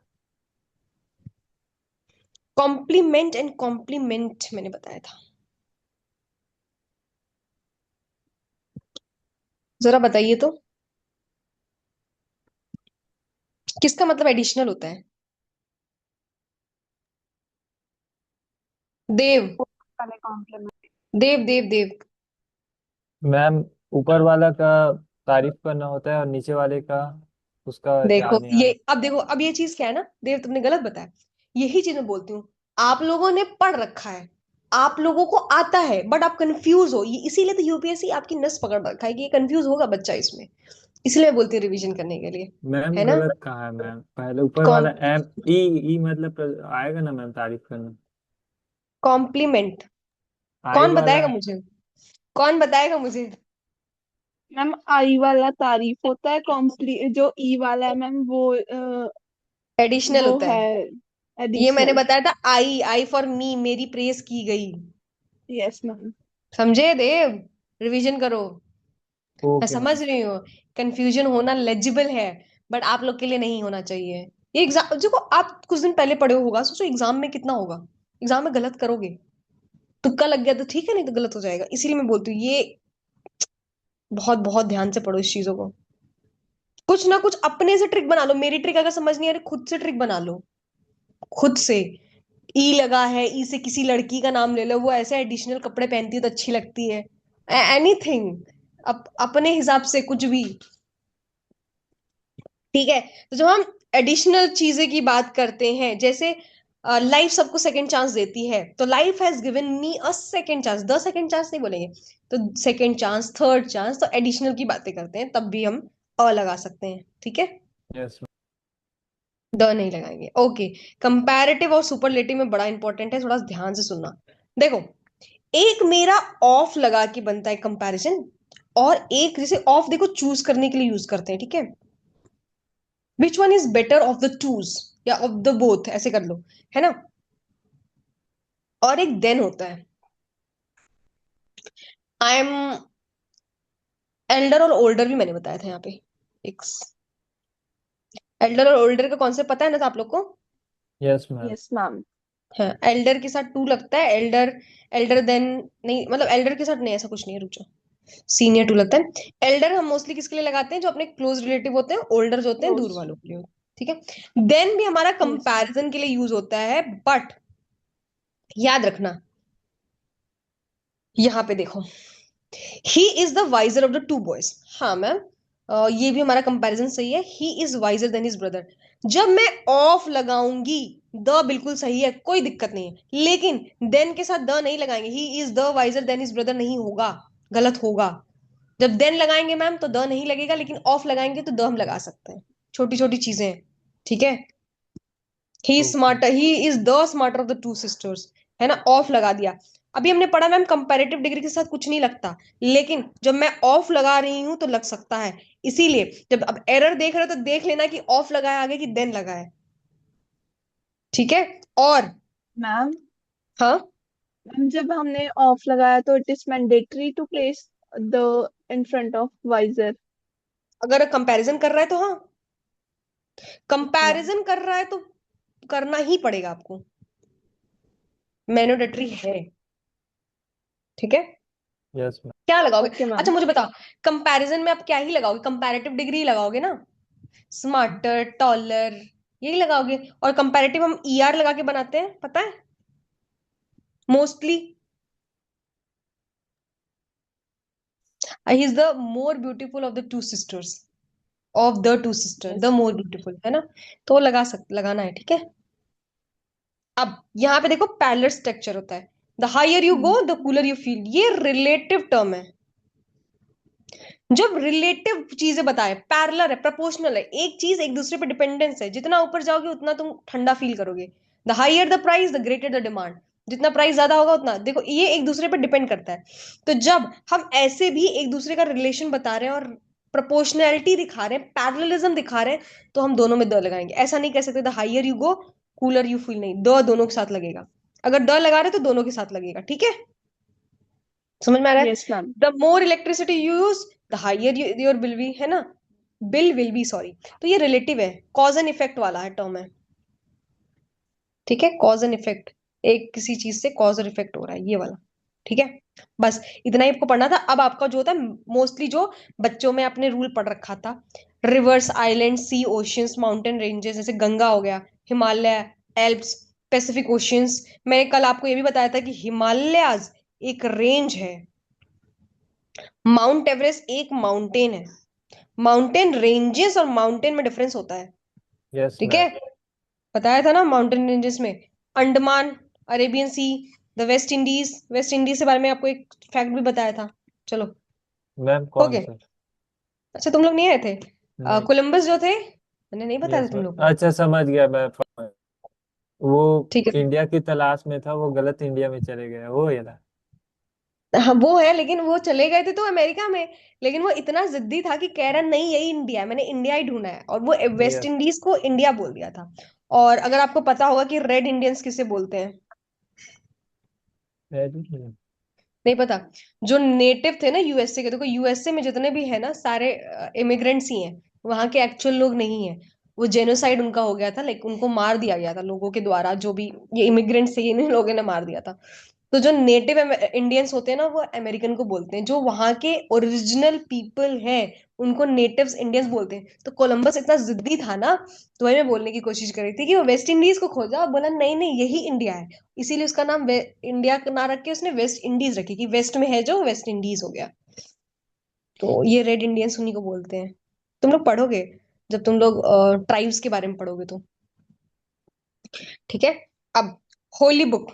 कॉम्प्लीमेंट एंड कॉम्प्लीमेंट मैंने बताया था। जरा बताइए तो, किसका मतलब एडिशनल होता है? देव, वाले कॉम्प्लीमेंट। देव देव देव। मैम ऊपर वाला का तारीफ करना होता है और नीचे वाले का उसका देखो याद नहीं आ ये, रहा। अब देखो, अब ये चीज क्या है ना देव, तुमने गलत बताया। यही चीज मैं बोलती हूँ, आप लोगों ने पढ़ रखा है, आप लोगों को आता है, बट आप कंफ्यूज हो। ये इसीलिए तो यूपीएससी आपकी नस पकड़ रखा है कि ये कंफ्यूज होगा बच्चा इसमें। इसलिए मैं बोलती हूँ रिवीजन करने के लिए, मैम है ना। गलत कहा है मैम, पहले ऊपर कॉम वाला एम ई ई मतलब आएगा ना मैम तारीफ करना। कॉम्प्लीमेंट। आई कौन वाला बताएगा मुझे? कौन बताएगा मुझे? मैम आई वाला तारीफ होता है, कॉम्प्ली जो ई वाला है मैम एडिशनल वो होता है है। ये मैंने एडिशनल। बताया था, आई आई फॉर मी, मेरी प्रेस की गई। Yes ma'am. समझे देव? रिवीजन करो। मैं ओके समझ मैम। रही हूँ, कंफ्यूजन होना लेजिबल है, बट आप लोग के लिए नहीं होना चाहिए। ये एग्जाम देखो, आप कुछ दिन पहले पढ़े होगा, सोचो एग्जाम में कितना होगा। एग्जाम में गलत करोगे, तुक्का लग गया तो ठीक है, नहीं तो गलत हो जाएगा। इसीलिए मैं बोलती हूँ ये बहुत बहुत ध्यान से पढ़ो इस चीजों को। कुछ ना कुछ अपने से ट्रिक बना लो। मेरी ट्रिक अगर समझ नहीं आ रही, खुद से ट्रिक बना लो, खुद से। ई लगा है, ई से किसी लड़की का नाम ले लो, वो ऐसे एडिशनल कपड़े पहनती है तो अच्छी लगती है। एनीथिंग, अपने हिसाब से कुछ भी, ठीक है। तो जब हम एडिशनल चीजें की बात करते हैं, जैसे लाइफ सबको सेकंड चांस देती है, तो life has given me a second chance, the second chance नहीं बोलेंगे, तो सेकंड चांस, थर्ड चांस, तो एडिशनल की बातें करते हैं, तब भी हम अ लगा सकते हैं, ठीक है। यस द नहीं लगाएंगे, ओके। कंपैरेटिव और सुपरलेटिव में बड़ा इंपॉर्टेंट है, थोड़ा ध्यान से सुनना। देखो, एक मेरा ऑफ लगा के बनता है कंपैरिजन, और एक जैसे ऑफ देखो चूज करने के लिए यूज करते हैं, ठीक है। Which one is better of the twos, या ऑफ द बोथ, ऐसे कर लो, है ना। और एक देन होता है, आई एम एल्डर और ओल्डर भी मैंने बताया था यहाँ पे। एक एल्डर और ओल्डर का कॉन्सेप्ट पता है ना आप लोग को? Yes ma'am. Yes ma'am. हाँ, एल्डर के साथ टू लगता है, एल्डर, एल्डर देन, नहीं मतलब एल्डर के साथ नहीं, ऐसा कुछ नहीं है, रुक जाओ। सीनियर टू लगता है। एल्डर हम मोस्टली किसके लिए लगाते हैं? जो अपने क्लोज रिलेटिव होते हैं। ओल्डर जो होते हैं दूर क्लोज। वालों के लिए, ठीक है। देन भी हमारा यस मैम। कंपैरिजन के लिए यूज होता है, बट याद रखना, यहां पे देखो, he is the wiser of the two boys. हाँ मैम, ये भी हमारा कंपैरिजन सही है, he is wiser than his brother. जब मैं ऑफ लगाऊंगी, द बिल्कुल सही है, कोई दिक्कत नहीं है, लेकिन देन के साथ द नहीं लगाएंगे, ही is the visor than his brother नहीं होगा, गलत होगा। जब देन लगाएंगे मैम तो द नहीं लगेगा, लेकिन ऑफ लगाएंगे तो द हम लगा सकते हैं। छोटी छोटी चीजें हैं, ठीक है। He okay. Smarter, he is the smarter of the two sisters, है ना, ऑफ लगा दिया। अभी हमने पढ़ा मैम कंपैरेटिव डिग्री के साथ कुछ नहीं लगता, लेकिन जब मैं ऑफ लगा रही हूं तो लग सकता है। इसीलिए जब अब एरर देख रहे हो तो देख लेना कि ऑफ लगा है आगे कि देन लगा है, ठीक है। और मैम, हाँ, मैम जब हमने ऑफ लगाया तो it is mandatory to place the in front of wiser. अगर कंपैरिजन कर रहा है तो हाँ, मैम। कंपैरिजन कर रहा है तो करना ही पड़ेगा आपको, मैंडेटरी है, ठीक है। Yes ma'am. क्या लगाओगे? ओके अच्छा मैम। मुझे बताओ, कंपैरिजन में आप क्या ही लगाओगे? कंपैरेटिव डिग्री लगाओगे ना, स्मार्टर, टॉलर, यही लगाओगे। और कंपैरेटिव हम ईआर लगा के बनाते हैं, पता है, mostly. He is the more beautiful of the two sisters, of the to sister the yes more ma'am. Beautiful, है ना? तो वो लगाना है, ठीक है। अब यहाँ पे देखो पैरेलल स्ट्रक्चर होता है, the higher you go the cooler you feel, ये रिलेटिव टर्म है। जब रिलेटिव चीजें बताए, पैरेलल है, प्रोपोर्शनल है, एक चीज एक दूसरे पे डिपेंडेंस है, जितना ऊपर जाओगे उतना तुम ठंडा फील करोगे। The higher the price the greater the demand, जितना प्राइस ज्यादा होगा उतना, देखो ये एक दूसरे पे डिपेंड करता है। तो जब हम ऐसे भी एक दूसरे का रिलेशन बता रहे हैं और प्रोपोर्शनैलिटी दिखा रहे हैं, पैरेललिज्म दिखा रहे हैं, तो हम दोनों में द लगाएंगे। ऐसा नहीं कह सकते the higher you go cooler you feel, नहीं, द दोनों के साथ लगेगा। अगर द लगा रहे तो दोनों के साथ लगेगा, ठीक है? समझ में आ रहा है? Yes ma'am. The more electricity you use the higher your bill be, है ना? Bill will be, sorry. तो ये रिलेटिव है, कॉज एंड इफेक्ट वाला है टर्म है, ठीक है? कॉज एंड इफेक्ट, एक किसी चीज से कॉज और इफेक्ट हो रहा है, ये वाला, ठीक है? बस इतना ही आपको पढ़ना था। अब आपका जो होता है मोस्टली, जो बच्चों में आपने रूल पढ़ रखा था, रिवर्स, आइलैंड, सी, ओशियंस, माउंटेन रेंजेस, जैसे गंगा हो गया, हिमालय, एल्प्स, पैसिफिक ओशियंस। मैंने कल आपको ये भी बताया था कि हिमालयाज एक रेंज है, माउंट एवरेस्ट एक माउंटेन है। माउंटेन रेंजेस और माउंटेन में डिफरेंस होता है, यस ठीक मैम। है? बताया था ना माउंटेन रेंजेस में, Andaman, Arabian sea, the West Indies, West Indies के बारे में आपको एक फैक्ट भी बताया था। चलो, मैम हो कौन गए? सा? अच्छा, तुम लोग नहीं आए थे? नहीं। कोलंबस जो थे, मैंने नहीं बताया था यस तुम मैम, लोग को? अच्छा समझ गया मैं। वो ठीक है। इंडिया की तलाश में था, वो गलत इंडिया में चले गए, वो ये ना। हाँ वो है, लेकिन वो चले गए थे तो अमेरिका में, लेकिन वो इतना जिद्दी था कि कह रहा नहीं यही इंडिया है, मैंने इंडिया ही ढूंढा है, और वो वेस्ट यस। इंडीज को इंडिया बोल दिया था। और अगर आपको पता होगा कि रेड इंडियंस किसे बोलते हैं? नहीं पता? जो नेटिव थे ना यूएसए के, देखो यूएसए में जितने भी है ना सारे इमिग्रेंट्स ही हैं, वहां के एक्चुअल लोग नहीं है। वो जेनोसाइड उनका हो गया था, लाइक उनको मार दिया गया था लोगों के द्वारा, जो भी ये इमिग्रेंट्स थे, इन्हीं लोगों ने मार दिया था। तो जो नेटिव इंडियंस होते हैं ना, वो अमेरिकन को बोलते हैं, जो वहां के ओरिजिनल पीपल हैं उनको नेटिव्स इंडियंस बोलते हैं। तो कोलंबस इतना जिद्दी था ना, तो वही मैं बोलने की कोशिश कर रही थी कि वो वेस्ट इंडीज को खोजा और बोला नहीं नहीं यही इंडिया है। इसीलिए उसका नाम इंडिया ना रख के उसने वेस्ट इंडीज रखी, कि वेस्ट में है जो वेस्ट इंडीज हो गया। तो ये रेड इंडियंस उन्हीं को बोलते हैं। तुम लोग पढ़ोगे, जब तुम लोग ट्राइब्स के बारे में पढ़ोगे तो, ठीक है? अब होली बुक,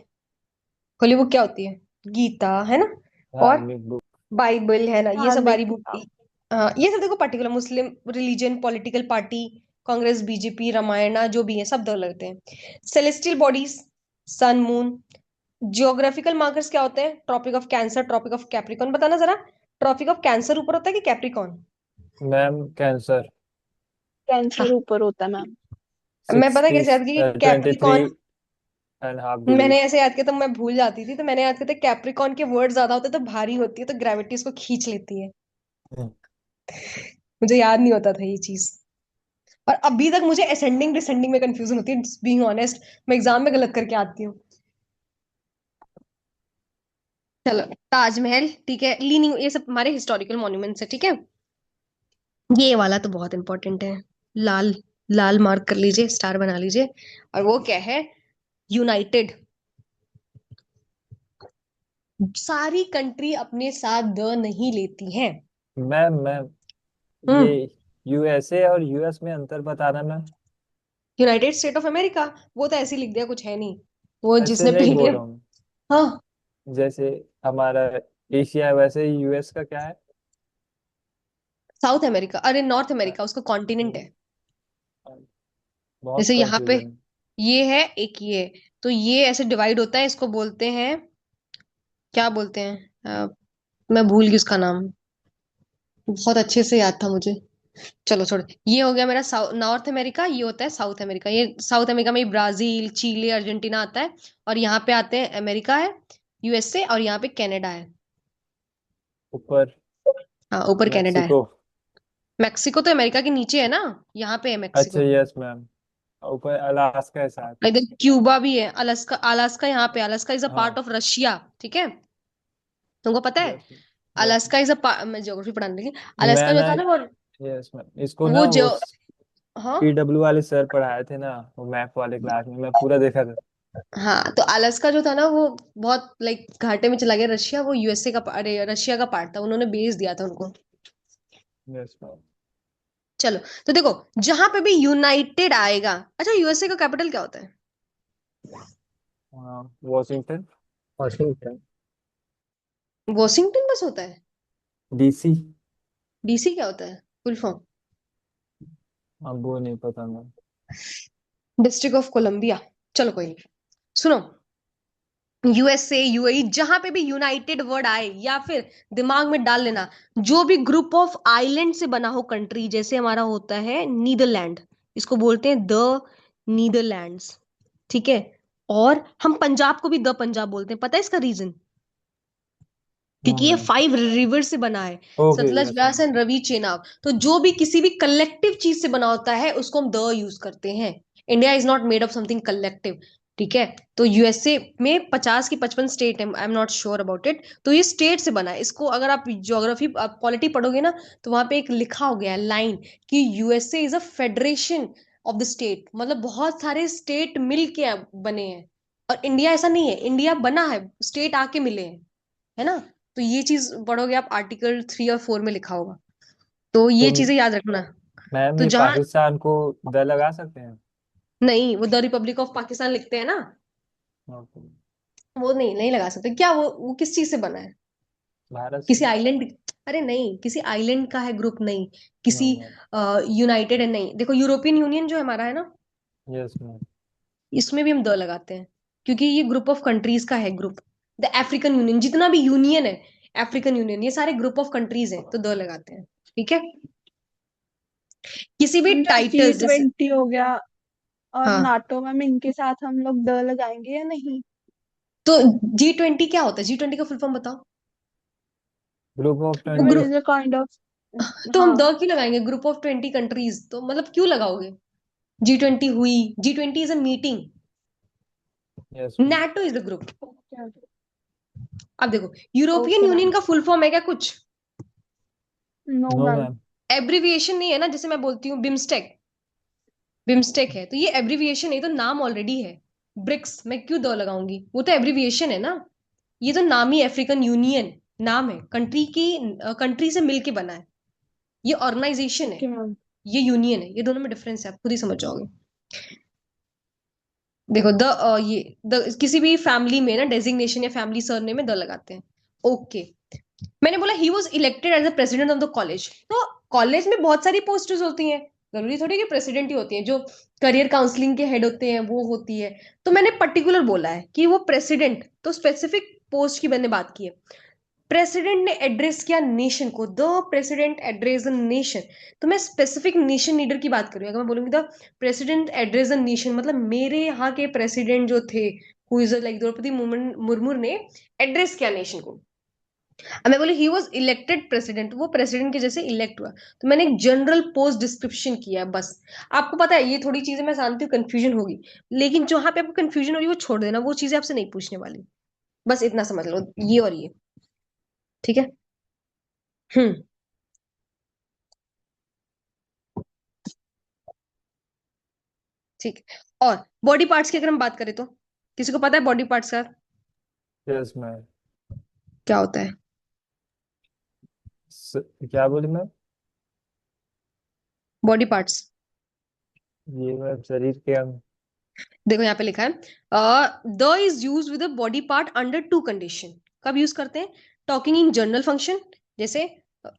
होली बुक क्या होती है? गीता, है ना? और धार्मिक बुक। बाइबल, है ना? ये सब धार्मिक बारी बुक किताब। की। हाँ, ये सब देखो particular Muslim religion, political party, Congress, BJP, Ramayana, जो भी है सब दो लगते हैं। Celestial bodies, sun, moon. Geographical markers क्या होते हैं? Tropic of cancer, tropic of capricorn, बताना जरा। ट्रॉपिक ऑफ कैंसर ऊपर होता है कि कैप्रिकॉन? Ma'am cancer. कैंसर ऊपर होता है मैम। मैं पता 60, कैसे याद की? 23 कैप्रिकॉन, एंड हाफ डिग्री। मैंने ऐसे याद किया तो मैं भूल जाती थी, तो मैंने याद किया था कैप्रिकॉन के वर्ड ज्यादा होते हैं तो भारी होती है, तो ग्रेविटी उसको खींच लेती है। मुझे याद नहीं होता था ये चीज। और अभी तक मुझे असेंडिंग डिसेंडिंग में कंफ्यूजन होती है, बीइंग ऑनेस्ट, मैं एग्जाम में गलत करके आती हूँ। चलो, ताजमहल, ठीक है, लीनिंग, ये सब हमारे हिस्टोरिकल मॉन्यूमेंट्स है, ठीक है? ये वाला तो बहुत इंपॉर्टेंट है, लाल, लाल मार्क कर लीजिए, स्टार बना लीजिए। और वो क्या है? यूनाइटेड। सारी कंट्री अपने साथ द नहीं लेती हैं। मैम ये हम्म। यूएसए और यूएस में अंतर बताना ma'am. United state of America, वो तो ऐसे ही लिख दिया, कुछ है नहीं। वो ऐसे जिसने नहीं बोल पीडीएफ, रहा हूँ। हाँ, जैसे हमारा एशिया है, वैसे ही यूएस का क्या है? साउथ अमेरिका, अरे नॉर्थ अमेरिका उसका कॉन्टिनेंट है। बहुत जैसे यहाँ पे कंफ्यूजन। ये है, एक ये, तो ये ऐसे डिवाइड होता है, इसको बोलते हैं, क्या बोलते हैं? मैं भूल गई उसका नाम, बहुत अच्छे से याद था मुझे। चलो छोड़, ये हो गया मेरा साउथ नॉर्थ अमेरिका, ये होता है साउथ अमेरिका। ये साउथ अमेरिका में ब्राजील, चिली, अर्जेंटीना आता है। और यहाँ पे आते हैं, अमेरिका है, यूएसए, और यहाँ पे कनाडा है। ऊपर हाँ, ऊपर कनाडा है। मैक्सिको। मैक्सिको तो अमेरिका के नीचे है ना, यहाँ पे है अच्छा मैक्सिको। Yes ma'am. ऊपर अलास्का है शायद। इधर क्यूबा भी है, अलास्का, अलास्का यहाँ पे, अलास्का इज अ पार्ट हाँ। ऑफ रशिया, ठीक है? तुमको पता है? Yes. Yes. Alaska is a, मैं ज्योग्राफी पढ़ाने लगी। अलास्का जो मैंने था ना वो यस मैम, इसको वो ना जो, वो हाँ, पीडब्ल्यू वाले सर पढ़ाए थे ना, वो मैप वाले क्लास में मैं पूरा देखा था। हाँ, तो अलास्का जो था ना वो बहुत लाइक घाटे में चला गया। रशिया, वो यूएसए का, अरे रशिया का पार्ट था, उन्होंने बेच दिया था उनको। Yes ma'am. चलो, तो देखो, जहां पे भी यूनाइटेड आएगा। अच्छा, यूएसए का कैपिटल क्या होता है? हाँ, वॉशिंगटन। वॉशिंगटन। वॉशिंगटन बस होता है? डीसी। डीसी क्या होता है फुल फॉर्म? अब वो नहीं पता मैम। District of Columbia. चलो कोई नहीं, सुनो। यूएसए, यूएई, जहां पे भी यूनाइटेड वर्ड आए या फिर दिमाग में डाल लेना, जो भी ग्रुप ऑफ आइलैंड से बना हो कंट्री, जैसे हमारा होता है नीदरलैंड, इसको बोलते हैं द नीदरलैंड्स। ठीक है। और हम पंजाब को भी द पंजाब बोलते हैं, पता है इसका रीजन? नो क्योंकि ये मैम। 5 रिवर से बना है। Okay, Sutlej, yes Beas ma'am. And Ravi, Chenab. तो जो भी किसी भी कलेक्टिव चीज से बना होता है उसको हम द यूज करते हैं। India is not made of something collective. ठीक है। तो यूएसए में 50 की 55 स्टेट है, I am not sure about it. तो ये स्टेट से बना है। इसको अगर आप ज्योग्राफी पॉलिटी पढ़ोगे ना, तो वहां पे एक लिखा हो गया है लाइन कि USA is a federation of the state, मतलब बहुत सारे स्टेट मिल के बने हैं। और इंडिया ऐसा नहीं है, इंडिया बना है, स्टेट आके मिले हैं, है ना? तो ये चीज पढ़ोगे आप, आर्टिकल 3 और 4 में लिखा होगा। तो तो ये चीजें याद रखना। मैम तो ये जहां, पाकिस्तान को द लगा सकते हैं? नहीं, वो द रिपब्लिक ऑफ पाकिस्तान लिखते हैं ना, ओके। वो नहीं नहीं लगा सकते क्या? वो किस चीज से बना है? भारत से। किसी आइलैंड? अरे नहीं, किसी आइलैंड का है ग्रुप नहीं, नो किसी मैम। यूनाइटेड है नहीं। देखो, यूरोपियन यूनियन जो हमारा है ना, यस मैम। इसमें भी हम द लगाते हैं, क्योंकि ये ग्रुप ऑफ कंट्रीज का है ग्रुप। द अफ्रीकन यूनियन, जितना भी यूनियन है, अफ्रीकन यूनियन, ये सारे ग्रुप ऑफ कंट्रीज हैं, तो द लगाते हैं। ठीक है। किसी भी मैम जैसे टाइटल्स जैसे, G20 हो गया और हाँ, नाटो, मैम इनके साथ हम लोग द लगाएंगे या नहीं? तो G20 क्या होता है? G20 का फुल फॉर्म बताओ। ग्रुप ऑफ वो it 20। Is group, a kind of, तो हम हाँ। द क्यों लगाएंगे? ग्रुप ऑफ 20 कंट्रीज, तो मतलब क्यों लगाओगे? G20 हुई, G20 is a meeting, yes ma'am. NATO is the group. Okay अब देखो, यूरोपियन ओके यूनियन मैम। का फुल फॉर्म है क्या कुछ? No no ma'am. Ma'am. Abbreviation नहीं है ना, जैसे मैं बोलती हूँ बिम्स्टेक, बिम्स्टेक है तो ये एब्रीविएशन है, तो नाम ऑलरेडी है। ब्रिक्स, मैं क्यों द लगाऊंगी? वो तो एब्रीविएशन है ना। ये तो नाम ही अफ्रीकन यूनियन नाम है, कंट्री की, कंट्री से मिलके बना है। ये ऑर्गेनाइजेशन है, ओके मैम। ये यूनियन है, ये दोनों में डिफरेंस है, आप खुद ही समझ जाओगे। देखो, द ये द किसी भी फैमिली में ना डेजिग्नेशन या फैमिली सरनेम में द लगाते हैं। ओके। मैंने बोला he was elected as the president of the college. तो कॉलेज में बहुत सारी पोस्ट्स होती हैं, जरूरी थोड़ी कि प्रेसिडेंट ही होती है। जो करियर काउंसलिंग के हेड होते हैं वो होती है। तो मैंने पर्टिकुलर बोला है कि वो प्रेसिडेंट, तो स्पेसिफिक पोस्ट की मैंने बात की है। प्रेसिडेंट ने एड्रेस किया नेशन को, the president address the nation. तो मैं स्पेसिफिक नेशन लीडर की बात करूँ, अगर मैं बोलूंगी the president address the nation, मतलब मेरे यहाँ के प्रेसिडेंट जो थे, who is like Droupadi Murmu ने एड्रेस किया नेशन को। अब मैं बोली ही वॉज इलेक्टेड प्रेसिडेंट, वो प्रेसिडेंट के जैसे इलेक्ट हुआ। तो मैंने एक जनरल पोस्ट डिस्क्रिप्शन किया है बस। आपको पता है, ये थोड़ी चीजें मैं जानती हूँ कंफ्यूजन होगी, लेकिन जहां पे आपको कंफ्यूजन हो रही है वो छोड़ देना, वो चीजें आपसे नहीं पूछने वाली। बस इतना समझ लो, ये और ये। ठीक है। हम्म। ठीक है। और बॉडी पार्ट्स की अगर हम बात करें तो, किसी को पता है बॉडी पार्ट्स का यस मैम। क्या होता है? क्या बोली मैम? बॉडी पार्ट्स, ये मैम शरीर के अंग। देखो यहाँ पे लिखा है, the is use with body part under 2 condition. कब यूज करते हैं? टॉकिंग इन जनरल फंक्शन, जैसे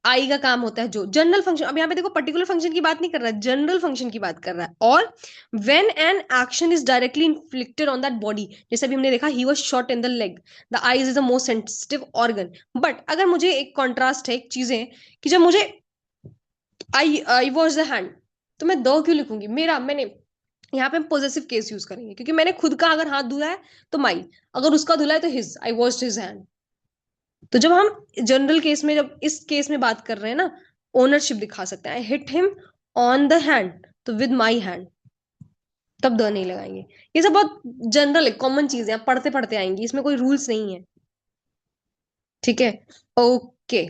आई का काम होता है जो जनरल फंक्शन, अब यहाँ पे देखो पर्टिकुलर फंक्शन की बात नहीं कर रहा है, जनरल फंक्शन की बात कर रहा है। और when an action is directly inflicted on that body, जैसे अभी हमने देखा he was shot in the leg, the eyes is the most sensitive organ. But अगर मुझे एक कॉन्ट्रास्ट है, एक चीजें कि जब मुझे आई वॉज द हैंड, तो मैं दो क्यों लिखूंगी? मेरा, मैंने, यहाँ पे हम पॉजेसिव केस यूज करेंगे, क्योंकि मैंने खुद का अगर हाथ धुला है तो माई, अगर उसका धुला है तो हिज, आई वॉश्ड हिज हैंड। तो जब हम जनरल केस में, जब इस केस में बात कर रहे हैं ना, ओनरशिप दिखा सकते हैं, I hit him on the hand, तो विद माई हैंड, तब द नहीं लगाएंगे। ये सब बहुत जनरल है, कॉमन चीज है, आप पढ़ते पढ़ते आएंगी, इसमें कोई रूल्स नहीं है। ठीक है। ओके।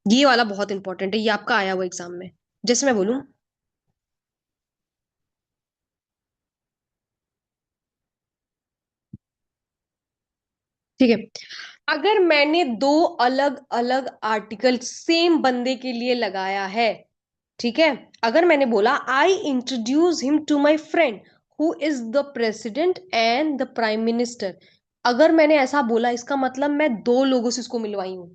ये वाला बहुत इंपॉर्टेंट है, ये आपका आया हुआ एग्जाम में। जैसे मैं बोलूं, ठीक है। अगर मैंने दो अलग अलग आर्टिकल सेम बंदे के लिए लगाया है, ठीक है, अगर मैंने बोला I introduce him to my friend who is the president and the prime minister, अगर मैंने ऐसा बोला इसका मतलब मैं दो लोगों से इसको मिलवाई हूं।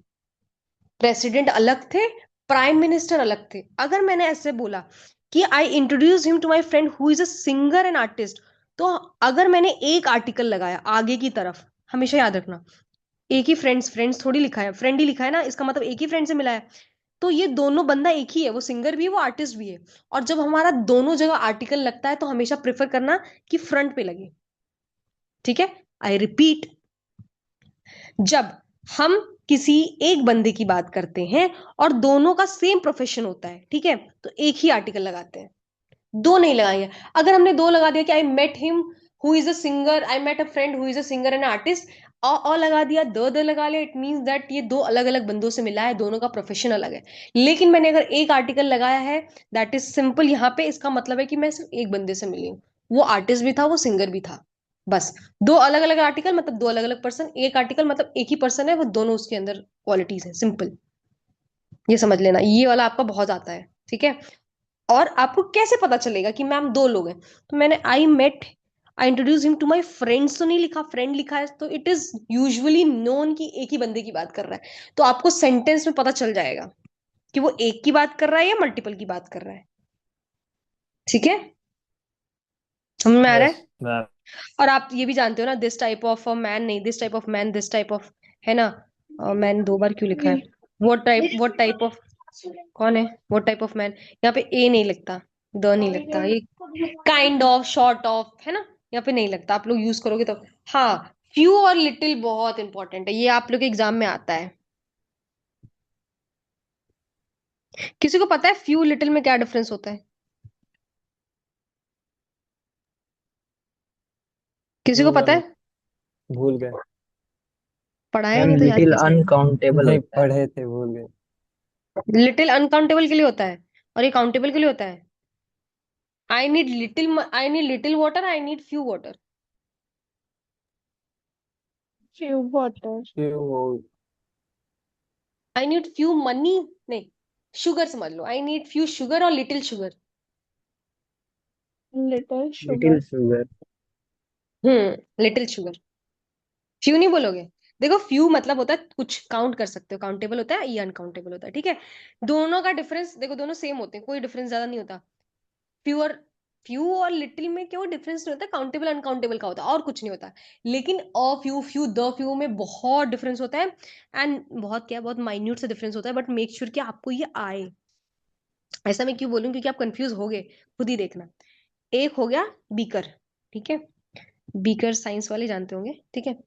प्रेसिडेंट अलग थे, प्राइम मिनिस्टर अलग थे। अगर मैंने ऐसे बोला कि I introduce him to my friend who is a singer and artist, तो अगर मैंने एक आर्टिकल लगाया आगे की तरफ, हमेशा याद रखना, एक ही फ्रेंड्स, फ्रेंड्स थोड़ी लिखा है, फ्रेंड ही लिखा है ना, इसका मतलब एक ही फ्रेंड से मिला है। तो ये दोनों बंदा एक ही है, वो सिंगर भी है वो आर्टिस्ट भी है। और जब हमारा दोनों जगह आर्टिकल लगता है तो हमेशा प्रेफर करना कि फ्रंट पे लगे। ठीक है, आई रिपीट, जब हम किसी एक बंदे की बात करते हैं और दोनों का सेम प्रोफेशन होता है, ठीक है, तो एक ही आर्टिकल लगाते हैं, दो नहीं लगाएंगे। अगर हमने दो लगा दिया कि I met him who is a singer, I met a friend who is a singer and artist, और लगा दिया, द लगा लिया, इट मीन्स दैट ये दो अलग अलग बंदों से मिला है, दोनों का प्रोफेशन अलग है। लेकिन मैंने अगर एक आर्टिकल लगाया है, दैट इज सिंपल, यहाँ पे इसका मतलब है कि मैं सिर्फ एक बंदे से मिली हूँ, वो आर्टिस्ट भी था वो सिंगर भी था, बस। दो अलग अलग आर्टिकल मतलब दो अलग अलग पर्सन, एक आर्टिकल मतलब एक ही पर्सन है, वो दोनों उसके अंदर क्वालिटीज है, सिंपल। ये समझ लेना, ये वाला आपका बहुत आता है, ठीक है। और आपको कैसे पता चलेगा कि मैम दो लोग हैं, तो मैंने I met, I introduce him to my friends तो नहीं लिखा, फ्रेंड लिखा है, तो इट इज यूजुअली नोन कि एक ही बंदे की बात कर रहा है। तो आपको सेंटेंस में पता चल जाएगा कि वो एक की बात कर रहा है या मल्टीपल की बात कर रहा है। ठीक है, समझ में आ रहा यस है। मैम। और आप ये भी जानते हो ना, दिस टाइप ऑफ मैन नहीं, this type of man, this type of, है ना। मैन दो बार क्यों लिखा है, वो टाइप ऑफ, कौन है वो टाइप ऑफ मैन, यहाँ पे ए नहीं लगता, द नहीं लगता, ये काइंड ऑफ, शॉर्ट ऑफ, है ना, यहाँ पे नहीं लगता, आप लोग यूज करोगे तो। हाँ, फ्यू और लिटिल बहुत इंपॉर्टेंट है, ये आप लोग के एग्जाम में आता है। किसी को पता है फ्यू लिटिल में क्या डिफरेंस होता है? किसी को नहीं पता मैम, है? भूल गए। पढ़ाया मैम नहीं तो याद लिटिल कैसे होगा। अनकाउंटेबल नहीं होता है। पढ़े थे, भूल गए। लिटिल अनकाउंटेबल के लिए होता है, और ये काउंटेबल के लिए होता है। I need little water, I need few water. Few water. फिर वो आई नीड फ्यू मनी, नहीं, शुगर समझ लो, आई नीड फ्यू शुगर और little sugar. Little sugar. Little sugar. Little sugar, few नहीं बोलोगे। देखो फ्यू मतलब होता है कुछ काउंट कर सकते हो, काउंटेबल होता है, ये अनकाउंटेबल होता है, ठीक है। दोनों का डिफरेंस देखो, दोनों सेम होते हैं, कोई डिफरेंस ज्यादा नहीं होता। फ्यू और फ्यू और लिटिल में क्यों डिफरेंस नहीं होता, काउंटेबल अनकाउंटेबल का होता है, और कुछ नहीं होता। लेकिन a few, few the few में बहुत डिफरेंस होता है। एंड बहुत क्या, बहुत माइन्यूट से डिफरेंस होता है, बट मेक श्योर कि आपको ये आए। ऐसा मैं क्यों बोलूं, क्योंकि आप कंफ्यूज हो गए, खुद ही देखना। एक हो गया बीकर, ठीक है, बीकर साइंस वाले जानते होंगे, ठीक है।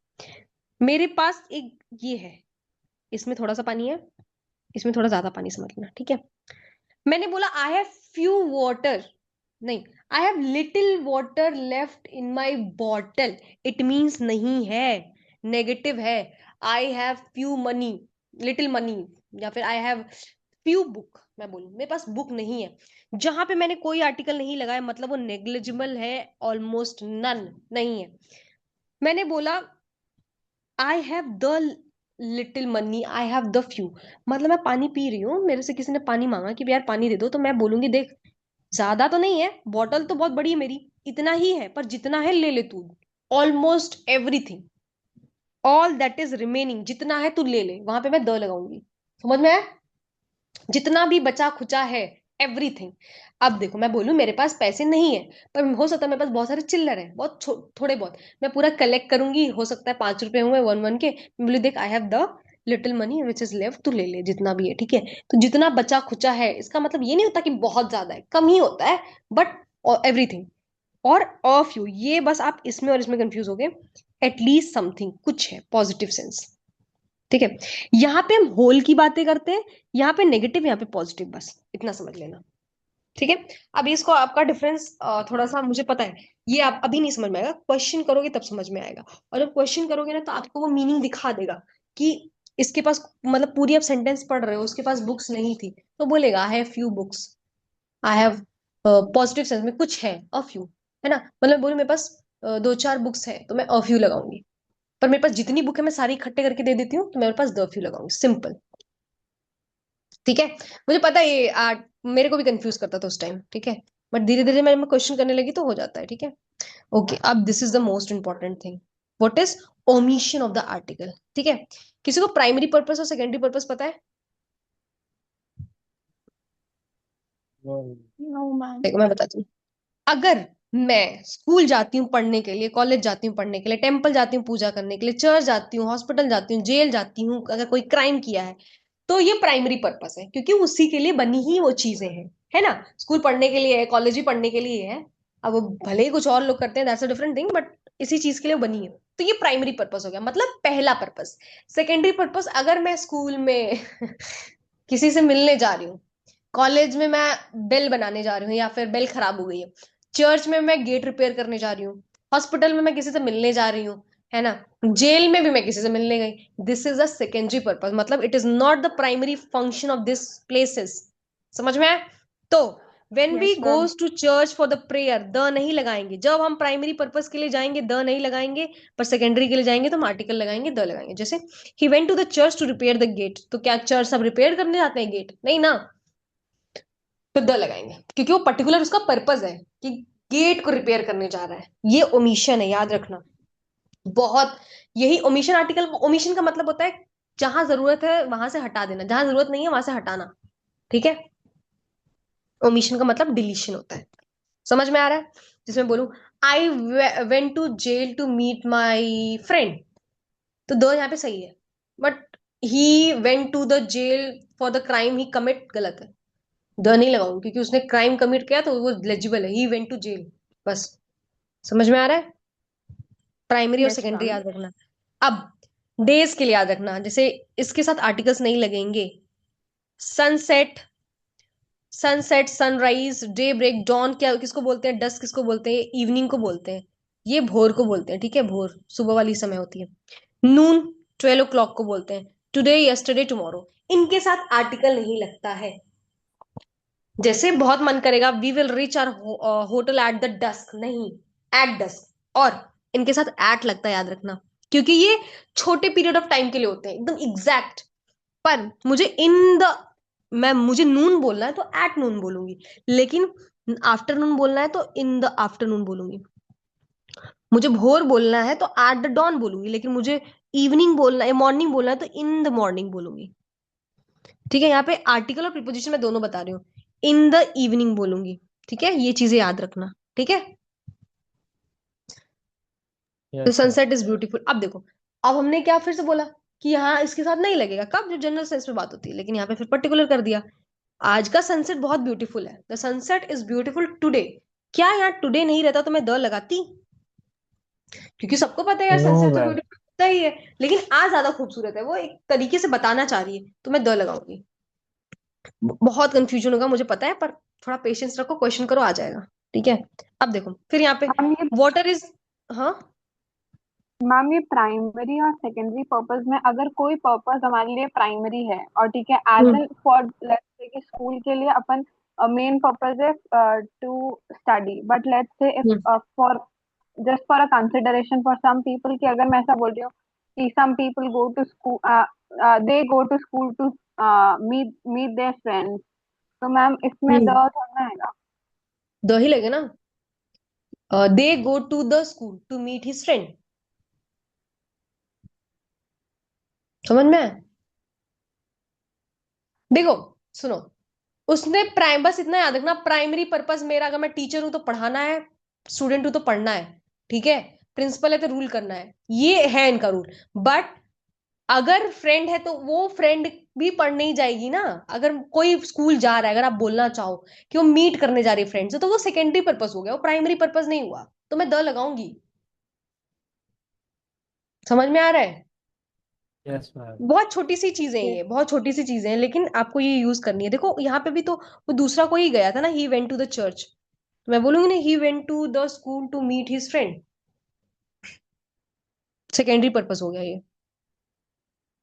मेरे पास एक ये है, इसमें थोड़ा सा पानी है, इसमें थोड़ा ज्यादा पानी, समझ लेना, ठीक है। मैंने बोला आई हैव फ्यू वाटर, नहीं, I have little water left in my bottle, it means नहीं है, नेगेटिव है। I have few money, little money, या फिर आई हैव फ्यू बुक, मैं बोलूं मेरे पास बुक नहीं है, जहां पे मैंने कोई आर्टिकल नहीं लगाया मतलब वो नेग्लिजिबल है, ऑलमोस्ट नन नहीं है। मैंने बोला I have the little money, I have the few, मतलब मैं पानी पी रही हूँ, मेरे से किसी ने पानी मांगा कि यार पानी दे दो, तो मैं बोलूंगी देख, ज्यादा तो नहीं है, बॉटल तो बहुत बड़ी है मेरी, इतना ही है, पर जितना है ले ले तू, almost everything, all that is remaining, जितना है तू ले ले, वहां पे मैं द लगाऊंगी। समझ में आया? जितना भी बचा खुचा है, एवरीथिंग। अब देखो मैं बोलूं मेरे पास पैसे नहीं है, पर हो सकता है मेरे पास बहुत सारे चिल्लर है, बहुत थोड़े बहुत, मैं पूरा कलेक्ट करूंगी, हो सकता है 5 रुपए हुए वन वन के, मैं बोली देख I have the little money which is left, तू ले ले जितना भी है, ठीक है। तो जितना बचा खुचा है, इसका मतलब ये नहीं होता कि बहुत ज्यादा है, कम ही होता है, बट एवरीथिंग। और ऑफ यू, ये बस आप इसमें और इसमें कंफ्यूज हो गए, एटलीस्ट समथिंग, कुछ है, पॉजिटिव सेंस, ठीक है। यहाँ पे हम होल की बातें करते हैं, यहाँ पे नेगेटिव, यहाँ पे पॉजिटिव, बस इतना समझ लेना, ठीक है। अब इसको आपका डिफरेंस थोड़ा सा मुझे पता है, ये आप अभी नहीं समझ में आएगा, क्वेश्चन करोगे तब समझ में आएगा। और जब क्वेश्चन करोगे ना, तो आपको वो मीनिंग दिखा देगा कि इसके पास, मतलब पूरी आप सेंटेंस पढ़ रहे हो, उसके पास बुक्स नहीं थी, तो बोलेगा I have few books, I have, positive sense में कुछ है, अ फ्यू, है ना, मतलब बोलो मेरे पास 2-4 बुक्स है, तो मैं अ फ्यू लगाऊंगी, पर मेरे पास जितनी बुक है मैं सारी इकट्ठे करके दे देती हूँ, तो मेरे पास द फ्यू लगाऊंगी, सिंपल। ठीक है। मुझे पता है ये आर्ट मेरे को भी कंफ्यूज करता था उस टाइम, ठीक है, बट धीरे धीरे मैं क्वेश्चन करने लगी तो हो जाता है, ठीक है। ओके, अब this is the most important thing, what is omission of the article. ठीक है, किसी को प्राइमरी पर्पस और सेकेंडरी पर्पस पता है? No ma'am. देखो मैं बताती हूँ। अगर मैं स्कूल जाती हूँ पढ़ने के लिए, कॉलेज जाती हूँ पढ़ने के लिए, टेम्पल जाती हूँ पूजा करने के लिए, चर्च जाती हूँ, हॉस्पिटल जाती हूँ, जेल जाती हूँ, अगर कोई क्राइम किया है, तो ये प्राइमरी पर्पस है, क्योंकि उसी के लिए बनी ही वो चीजें हैं, है ना। स्कूल पढ़ने के लिए है, कॉलेज ही पढ़ने के लिए है। अब वो भले ही कुछ और लोग करते हैं, that's a different thing, but इसी चीज के लिए वो बनी है। तो ये प्राइमरी पर्पस हो गया, मतलब पहला पर्पस। सेकेंडरी पर्पस, अगर मैं स्कूल में किसी से मिलने जा रही हूँ, कॉलेज में मैं बेल बनाने जा रही हूँ या फिर बेल खराब हो गई है, चर्च में मैं गेट रिपेयर करने जा रही हूँ, हॉस्पिटल में मैं किसी से मिलने जा रही हूँ, है ना, जेल में भी मैं किसी से मिलने गई, this is a secondary purpose, मतलब it is not the primary function of this places. समझ में आया? तो when we yes ma'am. Goes to church for the prayer, the नहीं लगाएंगे। जब हम प्राइमरी पर्पस के लिए जाएंगे द नहीं लगाएंगे, पर सेकेंडरी के लिए जाएंगे तो हम आर्टिकल लगाएंगे, द लगाएंगे। जैसे he went to the church to repair the gate, तो क्या चर्च सब रिपेयर करने जाते हैं गेट? नहीं ना, तो द लगाएंगे, क्योंकि वो पर्टिकुलर उसका पर्पज है कि गेट को रिपेयर करने जा रहा है। ये ओमिशन है, याद रखना। बहुत, यही ओमिशन आर्टिकल, ओमिशन का मतलब होता है जहां जरूरत है वहां से हटा देना, जहां जरूरत नहीं है वहां से हटाना। ठीक है, ओमिशन का मतलब डिलीशन होता है। समझ में आ रहा है? जिसमें बोलूं I went to jail to meet my friend, तो द यहाँ पे सही है, but he went to the jail for the crime he commit, गलत है। द नहीं लगाऊंगी क्योंकि उसने क्राइम कमिट किया तो वो लेजिबल है, ही वेंट टू जेल, बस। समझ में आ रहा है? प्राइमरी और यस सेकेंडरी मैम। याद रखना। अब डेज के लिए याद रखना, जैसे इसके साथ आर्टिकल्स नहीं लगेंगे। Sunset, sunset, sunrise, day break, dawn क्या किसको बोलते हैं, डस्क किसको बोलते हैं, इवनिंग को बोलते हैं, ये भोर को बोलते हैं। ठीक है, भोर सुबह वाली समय होती है। नून, 12 o'clock को बोलते हैं। टुडे, यस्टरडे, टुमारो, इनके साथ आर्टिकल नहीं लगता है। जैसे बहुत मन करेगा we will reach our hotel at the dusk, नहीं, एट डस्क। और इनके साथ एट लगता है, याद रखना, क्योंकि ये छोटे पीरियड ऑफ टाइम के लिए होते हैं, एकदम एग्जैक्ट। पर मुझे इन द, मैं मुझे नून बोलना है तो एट नून बोलूंगी, लेकिन आफ्टरनून बोलना है तो इन द आफ्टरनून बोलूंगी। मुझे भोर बोलना है तो एट द डॉन बोलूंगी, लेकिन मुझे इवनिंग बोलना है, मॉर्निंग बोलना है तो इन द मॉर्निंग बोलूंगी। ठीक है, यहाँ पे आर्टिकल और प्रीपोजिशन मैं दोनों बता रही हूँ। इन द इवनिंग बोलूंगी। ठीक है, ये चीजें याद रखना। ठीक है, तो yes ma'am. Sunset is beautiful. अब देखो, अब हमने क्या फिर से बोला कि यहाँ इसके साथ नहीं लगेगा, कब, जो जनरल सेंस में बात होती है, लेकिन यहाँ पे फिर पर्टिकुलर कर दिया। आज का सनसेट बहुत ब्यूटीफुल है, the sunset is beautiful today. क्या यहाँ टुडे नहीं रहता तो मैं द लगाती? क्योंकि सबको पता है यार नो सनसेट तो मैम। ब्यूटीफुल होता ही है, लेकिन आज ज्यादा खूबसूरत है, वो एक तरीके से बताना चाह रही है, तो मैं द लगाऊंगी। बहुत कंफ्यूजन होगा मुझे पता है, पर थोड़ा पेशेंस रखो, क्वेश्चन करो, आ जाएगा। ठीक है, अब देखो फिर यहाँ पे मैम ये वाटर इज, हाँ, मैम ये प्राइमरी और सेकेंडरी पर्पस में अगर कोई पर्पस हमारे लिए प्राइमरी है और ठीक है as hmm an for let's say कि स्कूल के लिए अपन मेन पर्पस है to study but let's say if hmm for just for a consideration for some people कि अगर मैं ऐसा बोल रही हूँ कि some people go to school they go to school to meet meet their friends तो मैम इसमें द हम्म थोड़ा आएगा द ही लगे ना। They go to the school to meet his friend, समझ में आया? देखो, सुनो, उसने प्राइम, बस इतना याद रखना, प्राइमरी पर्पस मेरा, अगर मैं टीचर हूं तो पढ़ाना है, स्टूडेंट हूं तो पढ़ना है। ठीक है, प्रिंसिपल है तो रूल करना है, ये है इनका रूल। बट अगर फ्रेंड है तो वो फ्रेंड भी पढ़ने ही जाएगी ना। अगर कोई स्कूल जा रहा है, अगर आप बोलना चाहो कि वो मीट करने जा रही है फ्रेंड से, तो वो सेकेंडरी पर्पस हो गया, वो प्राइमरी पर्पस नहीं हुआ, तो मैं द लगाऊंगी। समझ में आ रहा है? Yes ma'am. बहुत छोटी सी चीजें हैं ये, बहुत छोटी सी चीजें हैं, लेकिन आपको ये यूज करनी है। देखो यहाँ पे भी तो वो दूसरा कोई गया था ना, he went to the church, तो मैं बोलूंगी ना he went to the school to meet his friend, secondary purpose हो गया ये।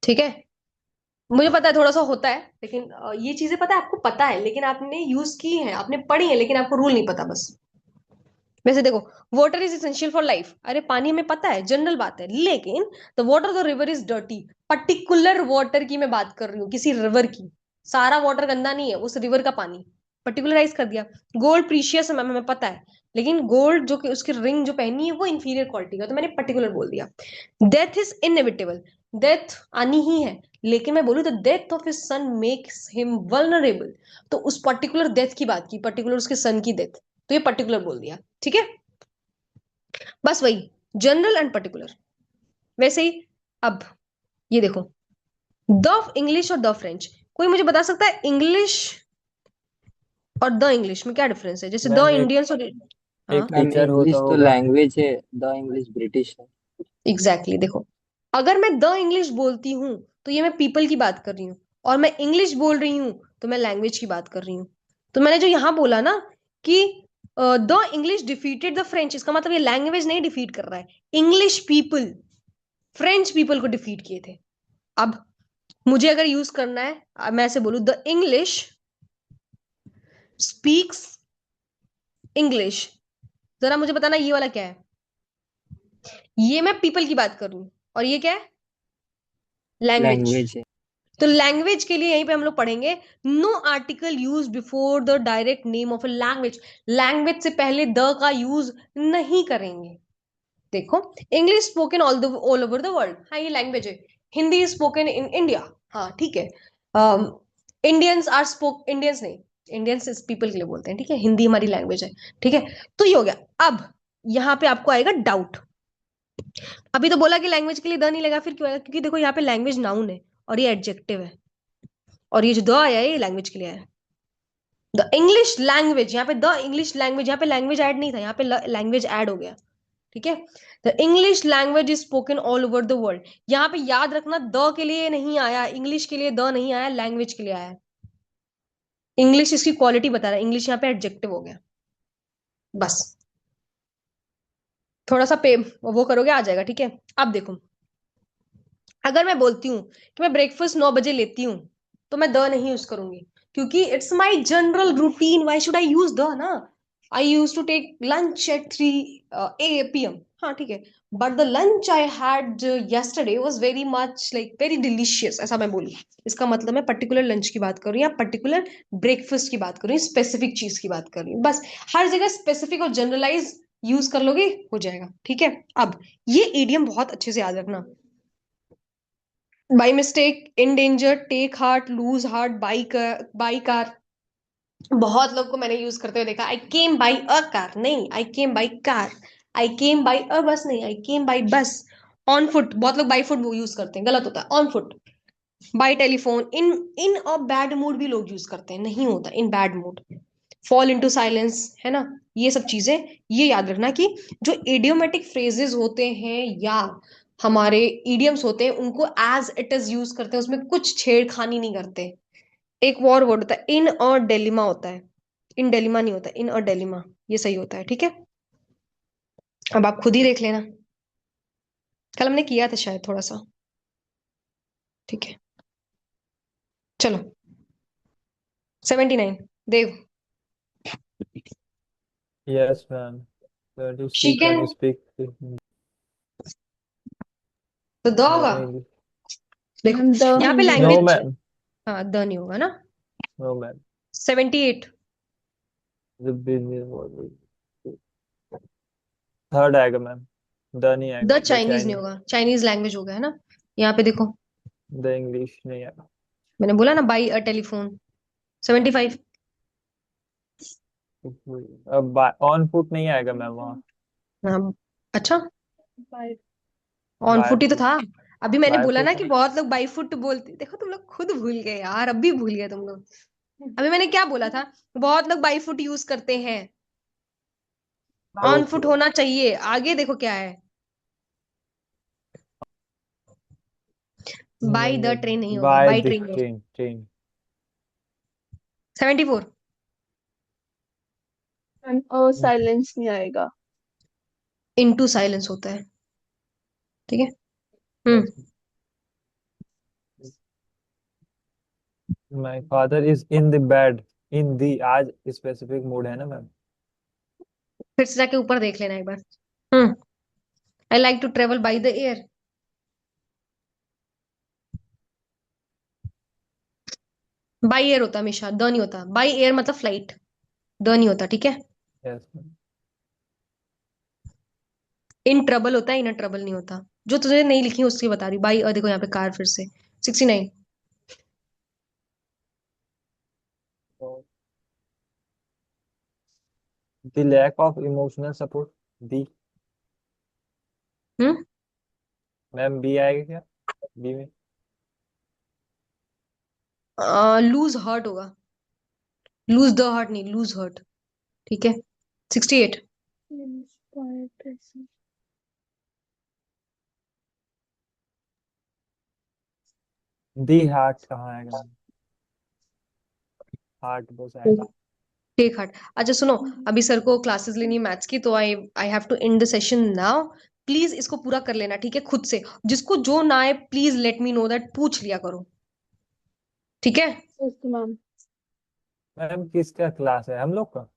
ठीक है, मुझे पता है थोड़ा सा होता है, लेकिन ये चीजें पता है, आपको पता है, लेकिन आपने यूज की है, आपने पढ़ी है, लेकिन आपको रूल नहीं पता, बस। वैसे देखो, water is essential for life, अरे पानी हमें पता है, जनरल बात है, लेकिन the water the river is dirty, particular water की मैं बात कर रही हूँ, किसी रिवर की। सारा वाटर गंदा नहीं है, उस रिवर का पानी पर्टिकुलराइज कर दिया। गोल्ड प्रीशियस है मैम, हमें पता है, लेकिन गोल्ड जो कि उसकी रिंग जो पहनी है वो इंफीरियर क्वालिटी का, तो मैंने पर्टिकुलर बोल दिया। डेथ इज इनएविटेबल, डेथ आनी ही है, लेकिन मैं बोलूँ the death of his son makes him vulnerable, तो उस पर्टिकुलर डेथ की बात की, पर्टिकुलर उसके सन की डेथ, तो ये पर्टिकुलर बोल दिया, ठीक है। बस वही, जनरल एंड पर्टिकुलर। वैसे ही अब ये देखो, द इंग्लिश और द फ्रेंच, कोई मुझे बता सकता है इंग्लिश और द इंग्लिश में क्या डिफरेंस है? जैसे द मैम एक इंडियंस और, हाँ एक मैम टीचर होता इंग्लिश तो होगा। लैंग्वेज है, द इंग्लिश ब्रिटिश है। एग्जैक्टली exactly, देखो, अगर मैं द इंग्लिश बोलती हूं तो ये मैं पीपल की बात कर रही हूँ, और मैं इंग्लिश बोल रही हूं तो मैं लैंग्वेज की बात कर रही हूँ। तो मैंने जो यहां बोला ना कि the English defeated the French, इसका मतलब ये लैंग्वेज नहीं डिफीट कर रहा है, इंग्लिश पीपल फ्रेंच पीपल को डिफीट किए थे। अब मुझे अगर यूज करना है, मैं ऐसे बोलूं, द इंग्लिश स्पीक्स इंग्लिश, जरा मुझे बताना ये वाला क्या है? ये मैं पीपल की बात कर रही हूँ, और ये क्या है? लैंग्वेज। लैंग्वेज है। तो लैंग्वेज के लिए यहीं पे हम लोग पढ़ेंगे, no article use before the direct name of a language, language से पहले द का यूज नहीं करेंगे। देखो, English spoken all over the world, हाँ ये लैंग्वेज है। हिंदी स्पोकन इन इंडिया, हाँ ठीक है। इंडियंस आर स्पोक, इंडियंस नहीं, इंडियंस इस पीपल के लिए बोलते हैं, ठीक है, हिंदी हमारी लैंग्वेज है, ठीक है। तो ये हो गया। अब यहाँ पे आपको आएगा डाउट, अभी तो बोला कि लैंग्वेज के लिए द नहीं लगा, फिर क्यों आएगा? क्योंकि देखो यहाँ पे लैंग्वेज नाउन है और ये एडजेक्टिव है, और ये जो द आया है ये लैंग्वेज के लिए आया है। द इंग्लिश लैंग्वेज, यहाँ पे द इंग्लिश लैंग्वेज, यहाँ पे लैंग्वेज ऐड नहीं था, यहाँ पे लैंग्वेज ऐड हो गया, ठीक है। The English language is spoken all over the world, यहाँ पे याद रखना द के लिए नहीं आया, इंग्लिश के लिए द नहीं आया, लैंग्वेज के लिए आया। इंग्लिश इसकी क्वालिटी बता रहा है, इंग्लिश यहाँ पे एडजेक्टिव हो गया, बस थोड़ा सा पे वो करोगे आ जाएगा, ठीक है। अब देखो, अगर मैं बोलती हूँ कि मैं ब्रेकफास्ट 9 बजे लेती हूँ, तो मैं द नहीं यूज करूंगी, क्योंकि it's my general routine, why should I use the ना। I use to take lunch at 3 PM, हाँ ठीक है, but the lunch I had yesterday was very much like very delicious, ऐसा मैं बोलूँ, इसका मतलब मैं पर्टिकुलर लंच की बात कर रही हूँ या पर्टिकुलर ब्रेकफास्ट की बात कर रही हूँ, स्पेसिफिक चीज की बात कर रही हूँ, बस हर जगह स्पेसिफिक और जनरलाइज यूज कर लोगे हो जाएगा, ठीक है। अब ये ईडियम बहुत अच्छे से याद रखना, by mistake, in danger, take heart, lose heart, by car, बहुत लोग को मैंने यूज करते हुए देखा, आई केम बाई अ कार नहीं, I came by car, I came by a bus नहीं, I came by bus. On foot, बहुत लोग बाई फुट वो यूज करते हैं, गलत होता है, on foot. By telephone, in in a bad mood भी लोग यूज करते हैं, नहीं होता in bad mood. Fall into silence, है ना, ये सब चीजें, ये याद रखना कि जो इडियोमेटिक फ्रेजेस होते हैं या हमारे इडियम्स होते हैं, उनको एज इट इज यूज करते हैं, उसमें कुछ छेड़खानी नहीं करते। एक और वर्ड होता है इन और डेलिमा होता है, इन डेलिमा नहीं होता, इन और डेलिमा, ये सही होता है, ठीक है। अब आप खुद ही देख लेना, कल हमने किया था शायद थोड़ा सा, ठीक है। चलो, 79, Dev. Yes ma'am, sir she chicken, can speak तो द होगा, इंग्लिश। देखो मैम द यहाँ पे हिंदी में नो लैंग्वेज, होता है। मैम, हाँ द नहीं होगा ना। नो मैम, 78, थर्ड आएगा मैम, द नहीं द आएगा, द चाइनीज नहीं चाइनीज, होगा, चाइनीज लैंग्वेज होगा, है ना। यहाँ पे देखो, द इंग्लिश नहीं आएगा। मैंने बोला ना बाई अ टेलीफोन, 75। अब ऑन फुट नहीं आएगा मैम वहाँ, हाँ, अच्छा, बाय। ऑन बाय फुट ही तो फुट, था। अभी मैंने बाय बोला ना फुट कि बहुत लोग बाई फुट बोलते, देखो तुम लोग खुद भूल गए यार, अब भी भूल गए तुम लोग। अभी मैंने क्या बोला था, बहुत लोग बाई फुट यूज करते हैं, ऑन फुट ओके, होना चाहिए, आगे देखो क्या है, बाई द ट्रेन नहीं होगा, बाय बाई दिस ट्रेन होगा। Train, train. 74, मैम साइलेंस नहीं आएगा। इनटू साइलेंस होता है, ठीक है। Hmm, my father is in the bed, in the आज स्पेसिफिक मूड है ना मैम। फिर से जाके ऊपर देख लेना एक बार। Hmm. I like to travel by the air. By air होता है हमेशा, द नहीं होता। बाई एयर मतलब फ्लाइट, द नहीं होता, ठीक है। Yes ma'am. इन ट्रबल होता है, इन ट्रबल नहीं होता। जो तुझे नहीं लिखी उसकी बता रही। बाई, देखो यहाँ पे कार फिर से। 69। The lack of emotional support, B. Hmm. Ma'am B आएगा क्या, बी में? लूज हर्ट होगा। लूज द हर्ट नहीं, लूज हर्ट, ठीक है। 68। Inspired person. दी हार्ट कहाँ आएगा मैम? हार्ट बस आएगा। Take heart. अच्छा सुनो, अभी सर को क्लासेस लेनी है मैथ्स की, तो I I have to end the session now. Please इसको पूरा कर लेना, ठीक है, खुद से। जिसको जो ना आए please let me know that, पूछ लिया करो, ठीक है। Yes ma'am. मैम किसका क्लास है, हम लोग का?